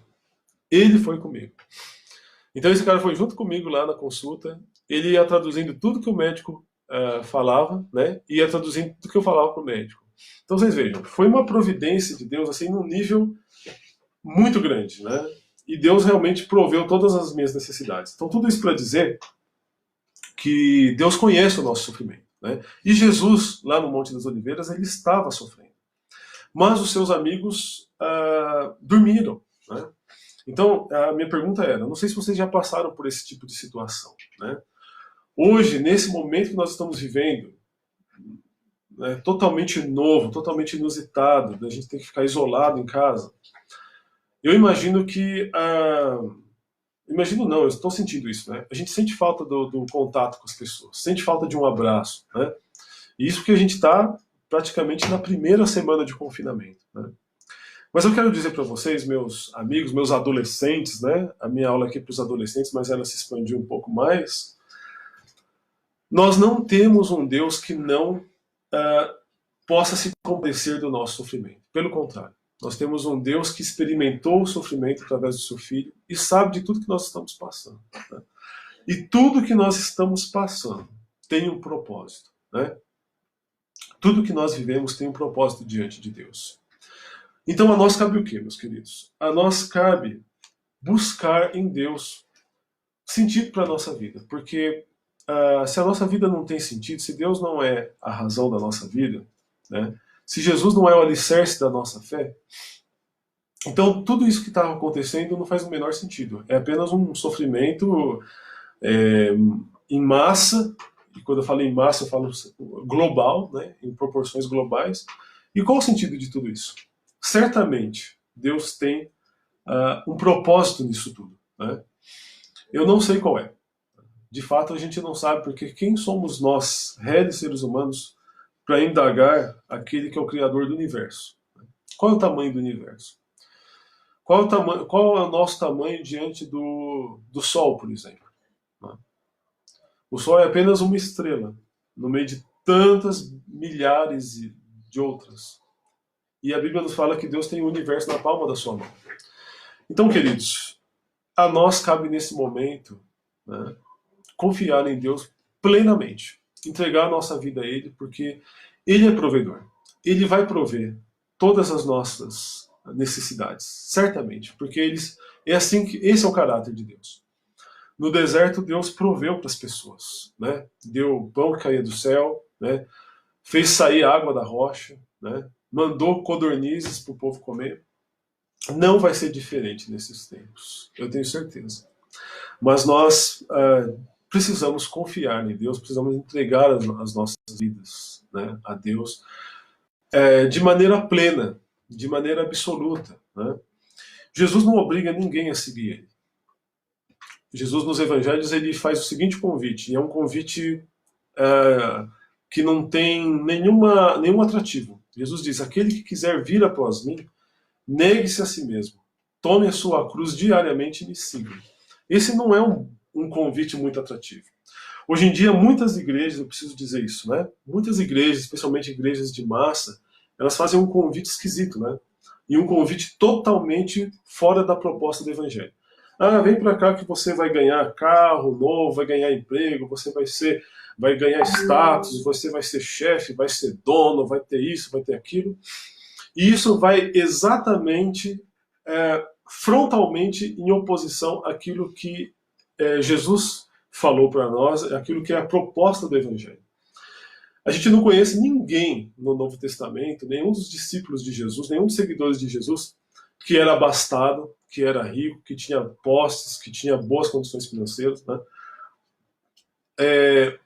Ele foi comigo. Então esse cara foi junto comigo lá na consulta, ele ia traduzindo tudo que o médico falava, né? Ia traduzindo tudo que eu falava para o médico. Então vocês vejam, foi uma providência de Deus assim num nível muito grande, né? E Deus realmente proveu todas as minhas necessidades. Então tudo isso para dizer que Deus conhece o nosso sofrimento, né? E Jesus, lá no Monte das Oliveiras, ele estava sofrendo. Mas os seus amigos dormiram, né? Então, a minha pergunta era, não sei se vocês já passaram por esse tipo de situação, né? Hoje, nesse momento que nós estamos vivendo, né, totalmente novo, totalmente inusitado, da gente ter que ficar isolado em casa, eu imagino que... imagino não, eu estou sentindo isso, né? A gente sente falta do contato com as pessoas, sente falta de um abraço, né? E isso porque a gente está praticamente na primeira semana de confinamento, né? Mas eu quero dizer para vocês, meus amigos, meus adolescentes, né? A minha aula aqui é para os adolescentes, mas ela se expandiu um pouco mais. Nós não temos um Deus que não possa se compadecer do nosso sofrimento. Pelo contrário, nós temos um Deus que experimentou o sofrimento através do seu Filho e sabe de tudo que nós estamos passando, né? E tudo que nós estamos passando tem um propósito, né? Tudo que nós vivemos tem um propósito diante de Deus. Então a nós cabe o quê, meus queridos? A nós cabe buscar em Deus sentido para a nossa vida. Porque se a nossa vida não tem sentido, se Deus não é a razão da nossa vida, né? Se Jesus não é o alicerce da nossa fé, então tudo isso que está acontecendo não faz o menor sentido. É apenas um sofrimento em massa, e quando eu falo em massa eu falo global, né? Em proporções globais. E qual o sentido de tudo isso? Certamente Deus tem um propósito nisso tudo, né? Eu não sei qual é. De fato, a gente não sabe, porque quem somos nós, réis seres humanos, para indagar aquele que é o Criador do universo? Qual é o tamanho do universo? Qual é o nosso tamanho diante do Sol, por exemplo? O Sol é apenas uma estrela, no meio de tantas milhares de outras. E a Bíblia nos fala que Deus tem o universo na palma da sua mão. Então, queridos, a nós cabe nesse momento, né, confiar em Deus plenamente, entregar a nossa vida a Ele, porque Ele é provedor. Ele vai prover todas as nossas necessidades, certamente, porque é assim que esse é o caráter de Deus. No deserto, Deus proveu para as pessoas, né? Deu pão que caía do céu, né? Fez sair água da rocha, né? Mandou codornizes para o povo comer. Não vai ser diferente nesses tempos, eu tenho certeza. Mas nós precisamos confiar em Deus, precisamos entregar as nossas vidas, né, a Deus de maneira plena, de maneira absoluta, né? Jesus não obriga ninguém a seguir Ele. Jesus nos Evangelhos ele faz o seguinte convite, e é um convite que não tem nenhum atrativo. Jesus diz: aquele que quiser vir após mim, negue-se a si mesmo, tome a sua cruz diariamente e me siga. Esse não é um convite muito atrativo. Hoje em dia, muitas igrejas, eu preciso dizer isso, né? Muitas igrejas, especialmente igrejas de massa, elas fazem um convite esquisito, né? E um convite totalmente fora da proposta do Evangelho. Vem para cá que você vai ganhar carro novo, vai ganhar emprego, você vai ganhar status, você vai ser chefe, vai ser dono, vai ter isso, vai ter aquilo. E isso vai exatamente, frontalmente em oposição àquilo que Jesus falou para nós, aquilo que é a proposta do Evangelho. A gente não conhece ninguém no Novo Testamento, nenhum dos discípulos de Jesus, nenhum dos seguidores de Jesus, que era abastado, que era rico, que tinha posses, que tinha boas condições financeiras, né?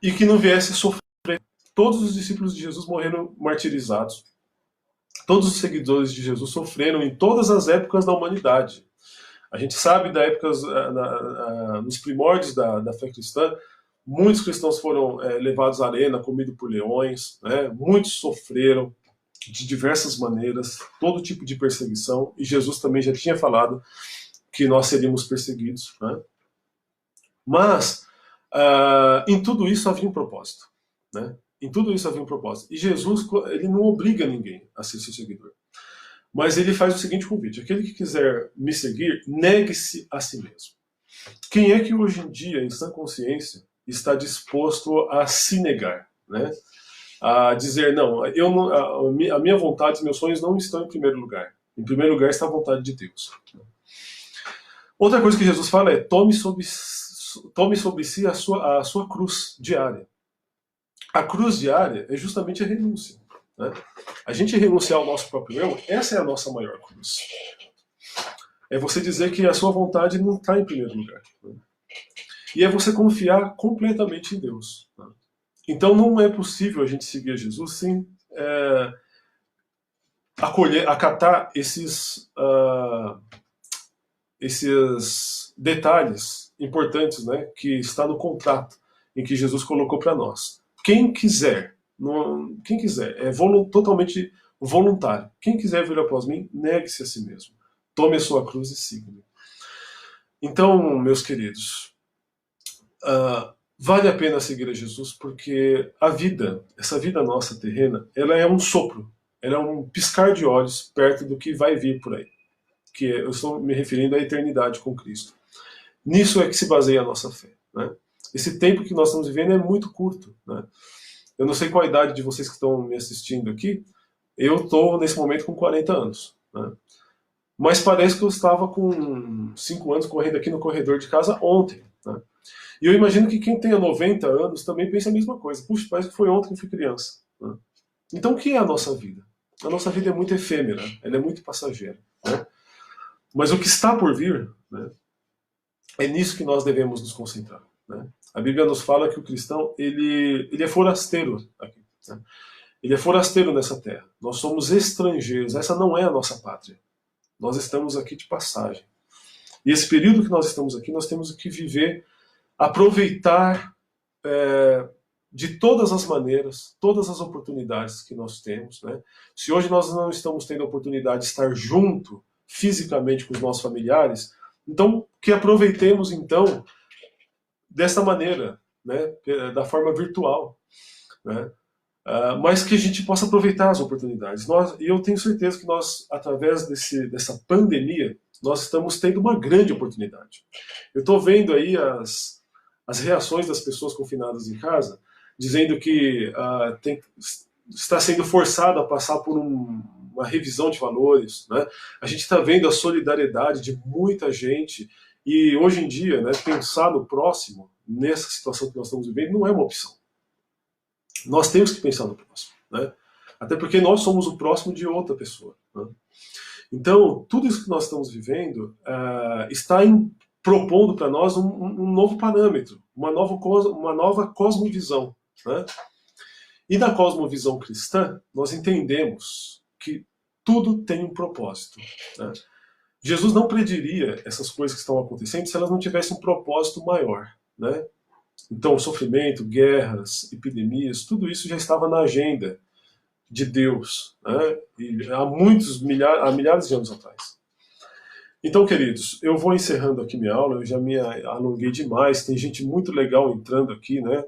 E que não viesse sofrer. Todos os discípulos de Jesus morreram martirizados. Todos os seguidores de Jesus sofreram em todas as épocas da humanidade. A gente sabe da época, nos primórdios da fé cristã, muitos cristãos foram levados à arena, comidos por leões, né? Muitos sofreram de diversas maneiras, todo tipo de perseguição, e Jesus também já tinha falado que nós seríamos perseguidos, né? Mas em tudo isso havia um propósito, né? Em tudo isso havia um propósito. E Jesus, ele não obriga ninguém a ser seu seguidor. Mas ele faz o seguinte convite: aquele que quiser me seguir, negue-se a si mesmo. Quem é que hoje em dia, em sã consciência, está disposto a se negar, né? A dizer, não, eu não, a minha vontade, os meus sonhos não estão em primeiro lugar. Em primeiro lugar está a vontade de Deus. Outra coisa que Jesus fala é: tome sobre si a sua cruz diária. A cruz diária é justamente a renúncia, né? A gente renunciar ao nosso próprio eu, essa é a nossa maior cruz. É você dizer que a sua vontade não está em primeiro lugar, né? E é você confiar completamente em Deus, né? Então não é possível a gente seguir Jesus sem acatar esses detalhes importantes, né, que está no contrato em que Jesus colocou para nós. Quem quiser, totalmente voluntário. Quem quiser vir após mim, negue-se a si mesmo. Tome a sua cruz e siga-me. Então, meus queridos, vale a pena seguir a Jesus, porque a vida, essa vida nossa terrena, ela é um sopro, ela é um piscar de olhos perto do que vai vir por aí. Que eu estou me referindo à eternidade com Cristo. Nisso é que se baseia a nossa fé, né? Esse tempo que nós estamos vivendo é muito curto, né? Eu não sei qual a idade de vocês que estão me assistindo aqui. Eu estou, nesse momento, com 40 anos, né? Mas parece que eu estava com 5 anos correndo aqui no corredor de casa ontem, né? E eu imagino que quem tenha 90 anos também pensa a mesma coisa. Puxa, parece que foi ontem que eu fui criança, né? Então o que é a nossa vida? A nossa vida é muito efêmera, ela é muito passageira, né? Mas o que está por vir, né, é nisso que nós devemos nos concentrar, né? A Bíblia nos fala que o cristão ele é forasteiro aqui, né? Ele é forasteiro nessa terra. Nós somos estrangeiros. Essa não é a nossa pátria. Nós estamos aqui de passagem. E esse período que nós estamos aqui, nós temos que viver, aproveitar de todas as maneiras, todas as oportunidades que nós temos, né? Se hoje nós não estamos tendo a oportunidade de estar junto fisicamente com os nossos familiares, então que aproveitemos então dessa maneira, né, da forma virtual, né, mas que a gente possa aproveitar as oportunidades. E eu tenho certeza que nós, através dessa pandemia, nós estamos tendo uma grande oportunidade. Eu estou vendo aí as reações das pessoas confinadas em casa, dizendo que está sendo forçado a passar por uma revisão de valores, né? A gente está vendo a solidariedade de muita gente, e hoje em dia, né, pensar no próximo, nessa situação que nós estamos vivendo, não é uma opção. Nós temos que pensar no próximo, né? Até porque nós somos o próximo de outra pessoa, né? Então, tudo isso que nós estamos vivendo está propondo para nós um novo parâmetro, uma nova cosmovisão, né? E na cosmovisão cristã, nós entendemos que tudo tem um propósito, né? Jesus não prediria essas coisas que estão acontecendo se elas não tivessem um propósito maior, né? Então, sofrimento, guerras, epidemias, tudo isso já estava na agenda de Deus, né? E há milhares de anos atrás. Então, queridos, eu vou encerrando aqui minha aula, eu já me alonguei demais, tem gente muito legal entrando aqui, né?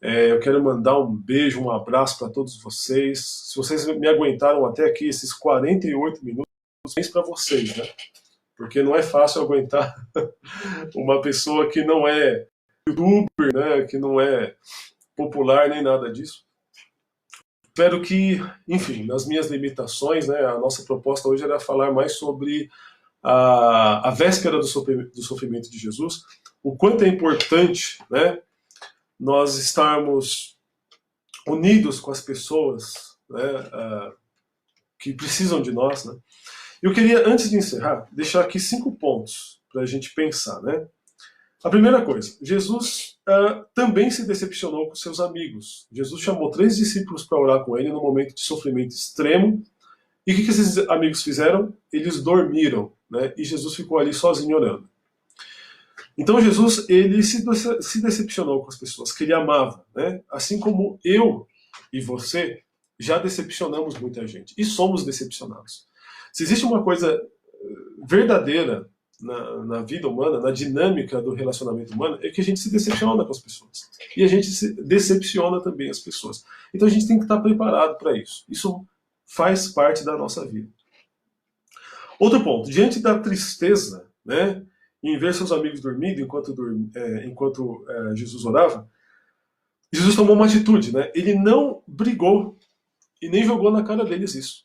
Eu quero mandar um beijo, um abraço para todos vocês. Se vocês me aguentaram até aqui, esses 48 minutos, para vocês, né? Porque não é fácil aguentar uma pessoa que não é youtuber, né? Que não é popular nem nada disso. Espero que, enfim, nas minhas limitações, né? A nossa proposta hoje era falar mais sobre a véspera do sofrimento de Jesus, o quanto é importante, né, nós estarmos unidos com as pessoas, né, que precisam de nós, né? Eu queria, antes de encerrar, deixar aqui 5 pontos para a gente pensar, né? A primeira coisa, Jesus também se decepcionou com seus amigos. Jesus chamou 3 discípulos para orar com ele no momento de sofrimento extremo. E o que esses amigos fizeram? Eles dormiram, né? E Jesus ficou ali sozinho orando. Então Jesus, ele se decepcionou com as pessoas que ele amava, né? Assim como eu e você já decepcionamos muita gente. E somos decepcionados. Se existe uma coisa verdadeira na vida humana, na dinâmica do relacionamento humano, é que a gente se decepciona com as pessoas. E a gente se decepciona também as pessoas. Então a gente tem que estar preparado para isso. Isso faz parte da nossa vida. Outro ponto, diante da tristeza, né, em ver seus amigos dormindo enquanto Jesus orava, Jesus tomou uma atitude, né? Ele não brigou e nem jogou na cara deles isso.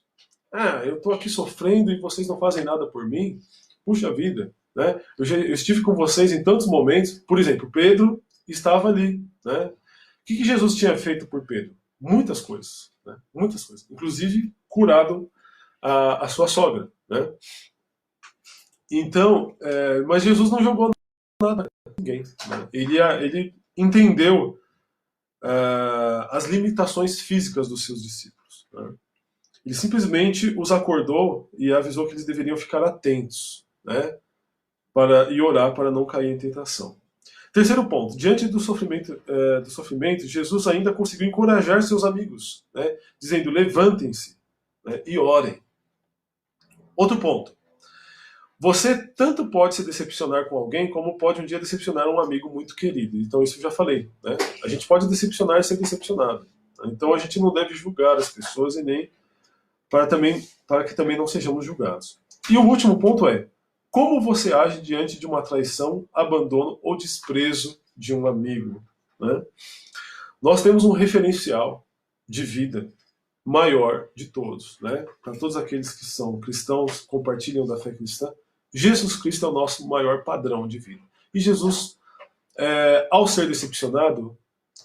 Ah, eu estou aqui sofrendo e vocês não fazem nada por mim? Puxa vida, né? Eu estive com vocês em tantos momentos. Por exemplo, Pedro estava ali, né? O que Jesus tinha feito por Pedro? Muitas coisas, né? Muitas coisas. Inclusive curado a sua sogra, né? Então, mas Jesus não jogou nada a ninguém. Né? Ele entendeu as limitações físicas dos seus discípulos. Né? Ele simplesmente os acordou e avisou que eles deveriam ficar atentos, né? E orar para não cair em tentação. Terceiro ponto, diante do sofrimento, Jesus ainda conseguiu encorajar seus amigos, né? Dizendo, levantem-se, né? E orem. Outro ponto, você tanto pode se decepcionar com alguém, como pode um dia decepcionar um amigo muito querido. Então isso eu já falei, né? A gente pode decepcionar e ser decepcionado. Então a gente não deve julgar as pessoas e nem para que também não sejamos julgados. E o último ponto é, como você age diante de uma traição, abandono ou desprezo de um amigo? Né? Nós temos um referencial de vida maior de todos, né? Para todos aqueles que são cristãos, compartilham da fé cristã, Jesus Cristo é o nosso maior padrão de vida. E Jesus, ao ser decepcionado,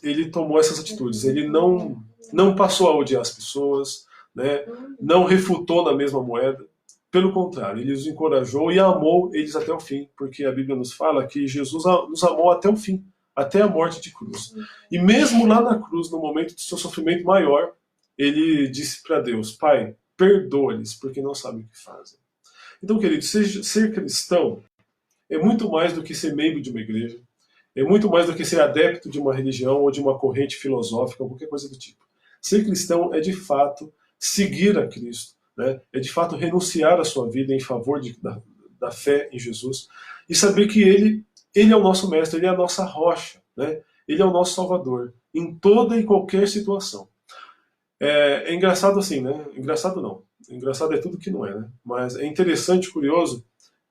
ele tomou essas atitudes. Ele não passou a odiar as pessoas, né? Não refutou na mesma moeda. Pelo contrário, ele os encorajou e amou eles até o fim, porque a Bíblia nos fala que Jesus nos amou até o fim, até a morte de cruz. E mesmo lá na cruz, no momento do seu sofrimento maior, ele disse para Deus, Pai, perdoa-lhes, porque não sabem o que fazem. Então, querido, ser cristão é muito mais do que ser membro de uma igreja, é muito mais do que ser adepto de uma religião ou de uma corrente filosófica ou qualquer coisa do tipo. Ser cristão é, de fato, seguir a Cristo, né? É, de fato, renunciar à sua vida em favor da fé em Jesus e saber que Ele é o nosso mestre, Ele é a nossa rocha, né? Ele é o nosso salvador em toda e qualquer situação. É engraçado assim, né? Engraçado não. Engraçado é tudo que não é, né? Mas é interessante, curioso,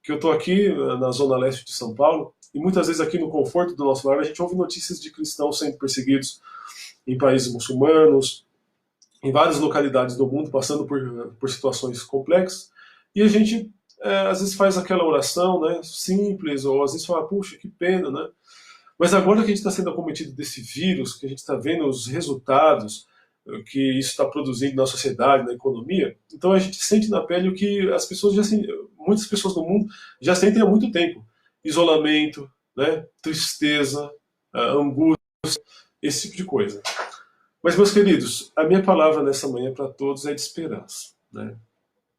que eu estou aqui na zona leste de São Paulo e muitas vezes aqui no conforto do nosso lar a gente ouve notícias de cristãos sendo perseguidos em países muçulmanos, em várias localidades do mundo, passando por situações complexas, e a gente às vezes faz aquela oração, né, simples, ou às vezes fala, puxa, que pena, né? Mas agora que a gente está sendo acometido desse vírus, que a gente está vendo os resultados que isso está produzindo na sociedade, na economia, então a gente sente na pele o que as pessoas muitas pessoas no mundo já sentem há muito tempo: isolamento, né, tristeza, angústia, esse tipo de coisa. Mas, meus queridos, a minha palavra nessa manhã para todos é de esperança, né?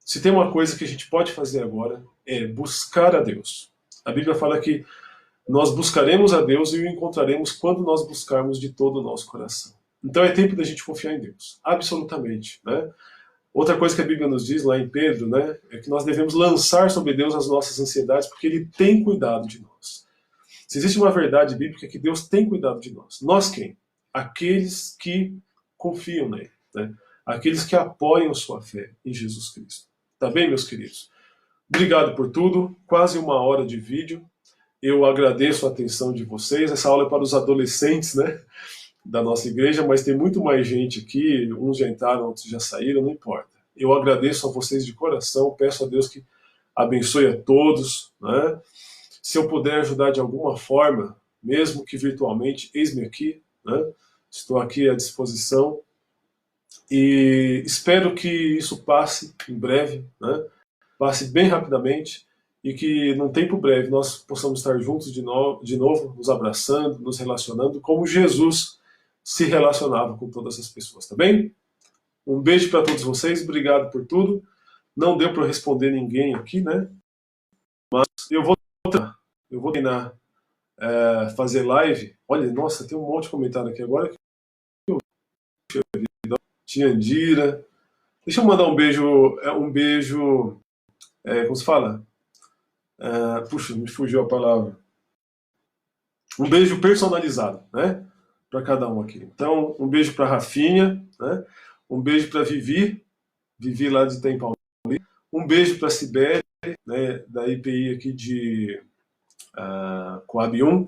Se tem uma coisa que a gente pode fazer agora é buscar a Deus. A Bíblia fala que nós buscaremos a Deus e o encontraremos quando nós buscarmos de todo o nosso coração. Então é tempo da gente confiar em Deus, absolutamente, né? Outra coisa que a Bíblia nos diz lá em Pedro, né, é que nós devemos lançar sobre Deus as nossas ansiedades, porque Ele tem cuidado de nós. Se existe uma verdade bíblica, é que Deus tem cuidado de nós. Nós quem? Aqueles que confiam nele, né? Aqueles que apoiam sua fé em Jesus Cristo. Tá bem, meus queridos? Obrigado por tudo, quase 1 hora de vídeo. Eu agradeço a atenção de vocês. Essa aula é para os adolescentes, né, da nossa igreja, mas tem muito mais gente aqui, uns já entraram, outros já saíram, não importa. Eu agradeço a vocês de coração, peço a Deus que abençoe a todos, né? Se eu puder ajudar de alguma forma, mesmo que virtualmente, eis-me aqui, né? Estou aqui à disposição e espero que isso passe em breve, né? Passe bem rapidamente e que num tempo breve nós possamos estar juntos de novo, nos abraçando, nos relacionando, como Jesus se relacionava com todas as pessoas, tá bem? Um beijo para todos vocês, obrigado por tudo. Não deu para responder ninguém aqui, né? Mas eu vou treinar fazer live. Olha, nossa, tem um monte de comentário aqui agora. Tiandira. Deixa eu mandar um beijo, como se fala? Puxa, me fugiu a palavra. Um beijo personalizado, né? Para cada um aqui. Então, um beijo para Rafinha, né? Um beijo para Vivi lá de Tem Pauli. Um beijo para Sibeli, né? Da IPI aqui de Coab 1.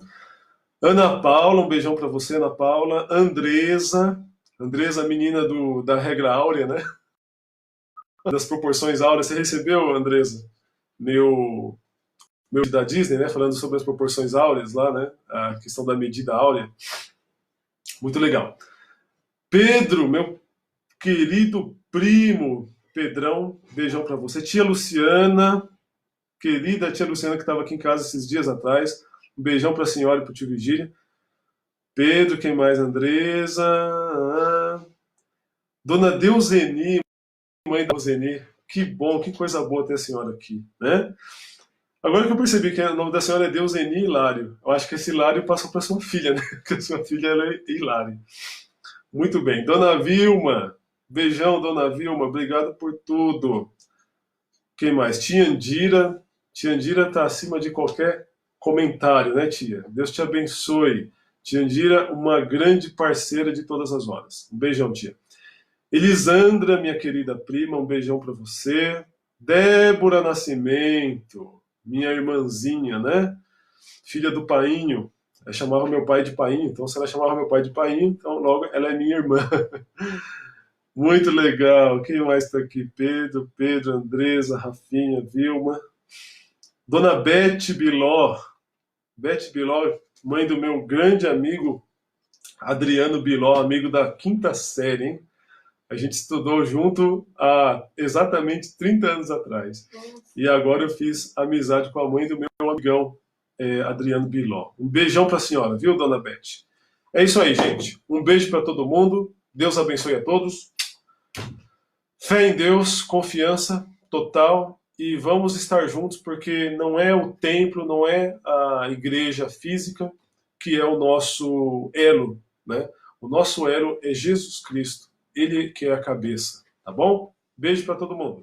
Ana Paula, um beijão para você, Ana Paula. Andresa, menina da regra áurea, né? Das proporções áureas. Você recebeu, Andresa? Meu da Disney, né? Falando sobre as proporções áureas lá, né? A questão da medida áurea. Muito legal. Pedro, meu querido primo, Pedrão, beijão para você. Tia Luciana, querida tia Luciana que estava aqui em casa esses dias atrás. Um beijão para a senhora e para o tio Vigília. Pedro, quem mais? Andresa. Dona Deuzeni, mãe da Deuzeni. Que bom, que coisa boa ter a senhora aqui, né? Agora que eu percebi que o nome da senhora é Deuzeni Hilário. Eu acho que esse Hilário passou para sua filha, né? Porque a sua filha ela é Hilário. Muito bem. Dona Vilma. Beijão, Dona Vilma. Obrigado por tudo. Quem mais? Tia Andira. Tia Andira está acima de qualquer comentário, né, tia? Deus te abençoe. Tia Andira, uma grande parceira de todas as horas. Um beijão, tia. Elisandra, minha querida prima, um beijão para você. Débora Nascimento, minha irmãzinha, né? Filha do Painho. Ela chamava meu pai de Painho, então se ela chamava meu pai de Painho, então logo ela é minha irmã. Muito legal. Quem mais está aqui? Pedro, Andresa, Rafinha, Vilma. Dona Beth Biló. Beth Biló, mãe do meu grande amigo Adriano Biló, amigo da quinta série, hein? A gente estudou junto há exatamente 30 anos atrás. E agora eu fiz amizade com a mãe do meu amigão, Adriano Biló. Um beijão para a senhora, viu, Dona Beth? É isso aí, gente. Um beijo para todo mundo. Deus abençoe a todos. Fé em Deus, confiança total. E vamos estar juntos, porque não é o templo, não é a igreja física que é o nosso elo, né? O nosso elo é Jesus Cristo. Ele que é a cabeça, tá bom? Beijo para todo mundo.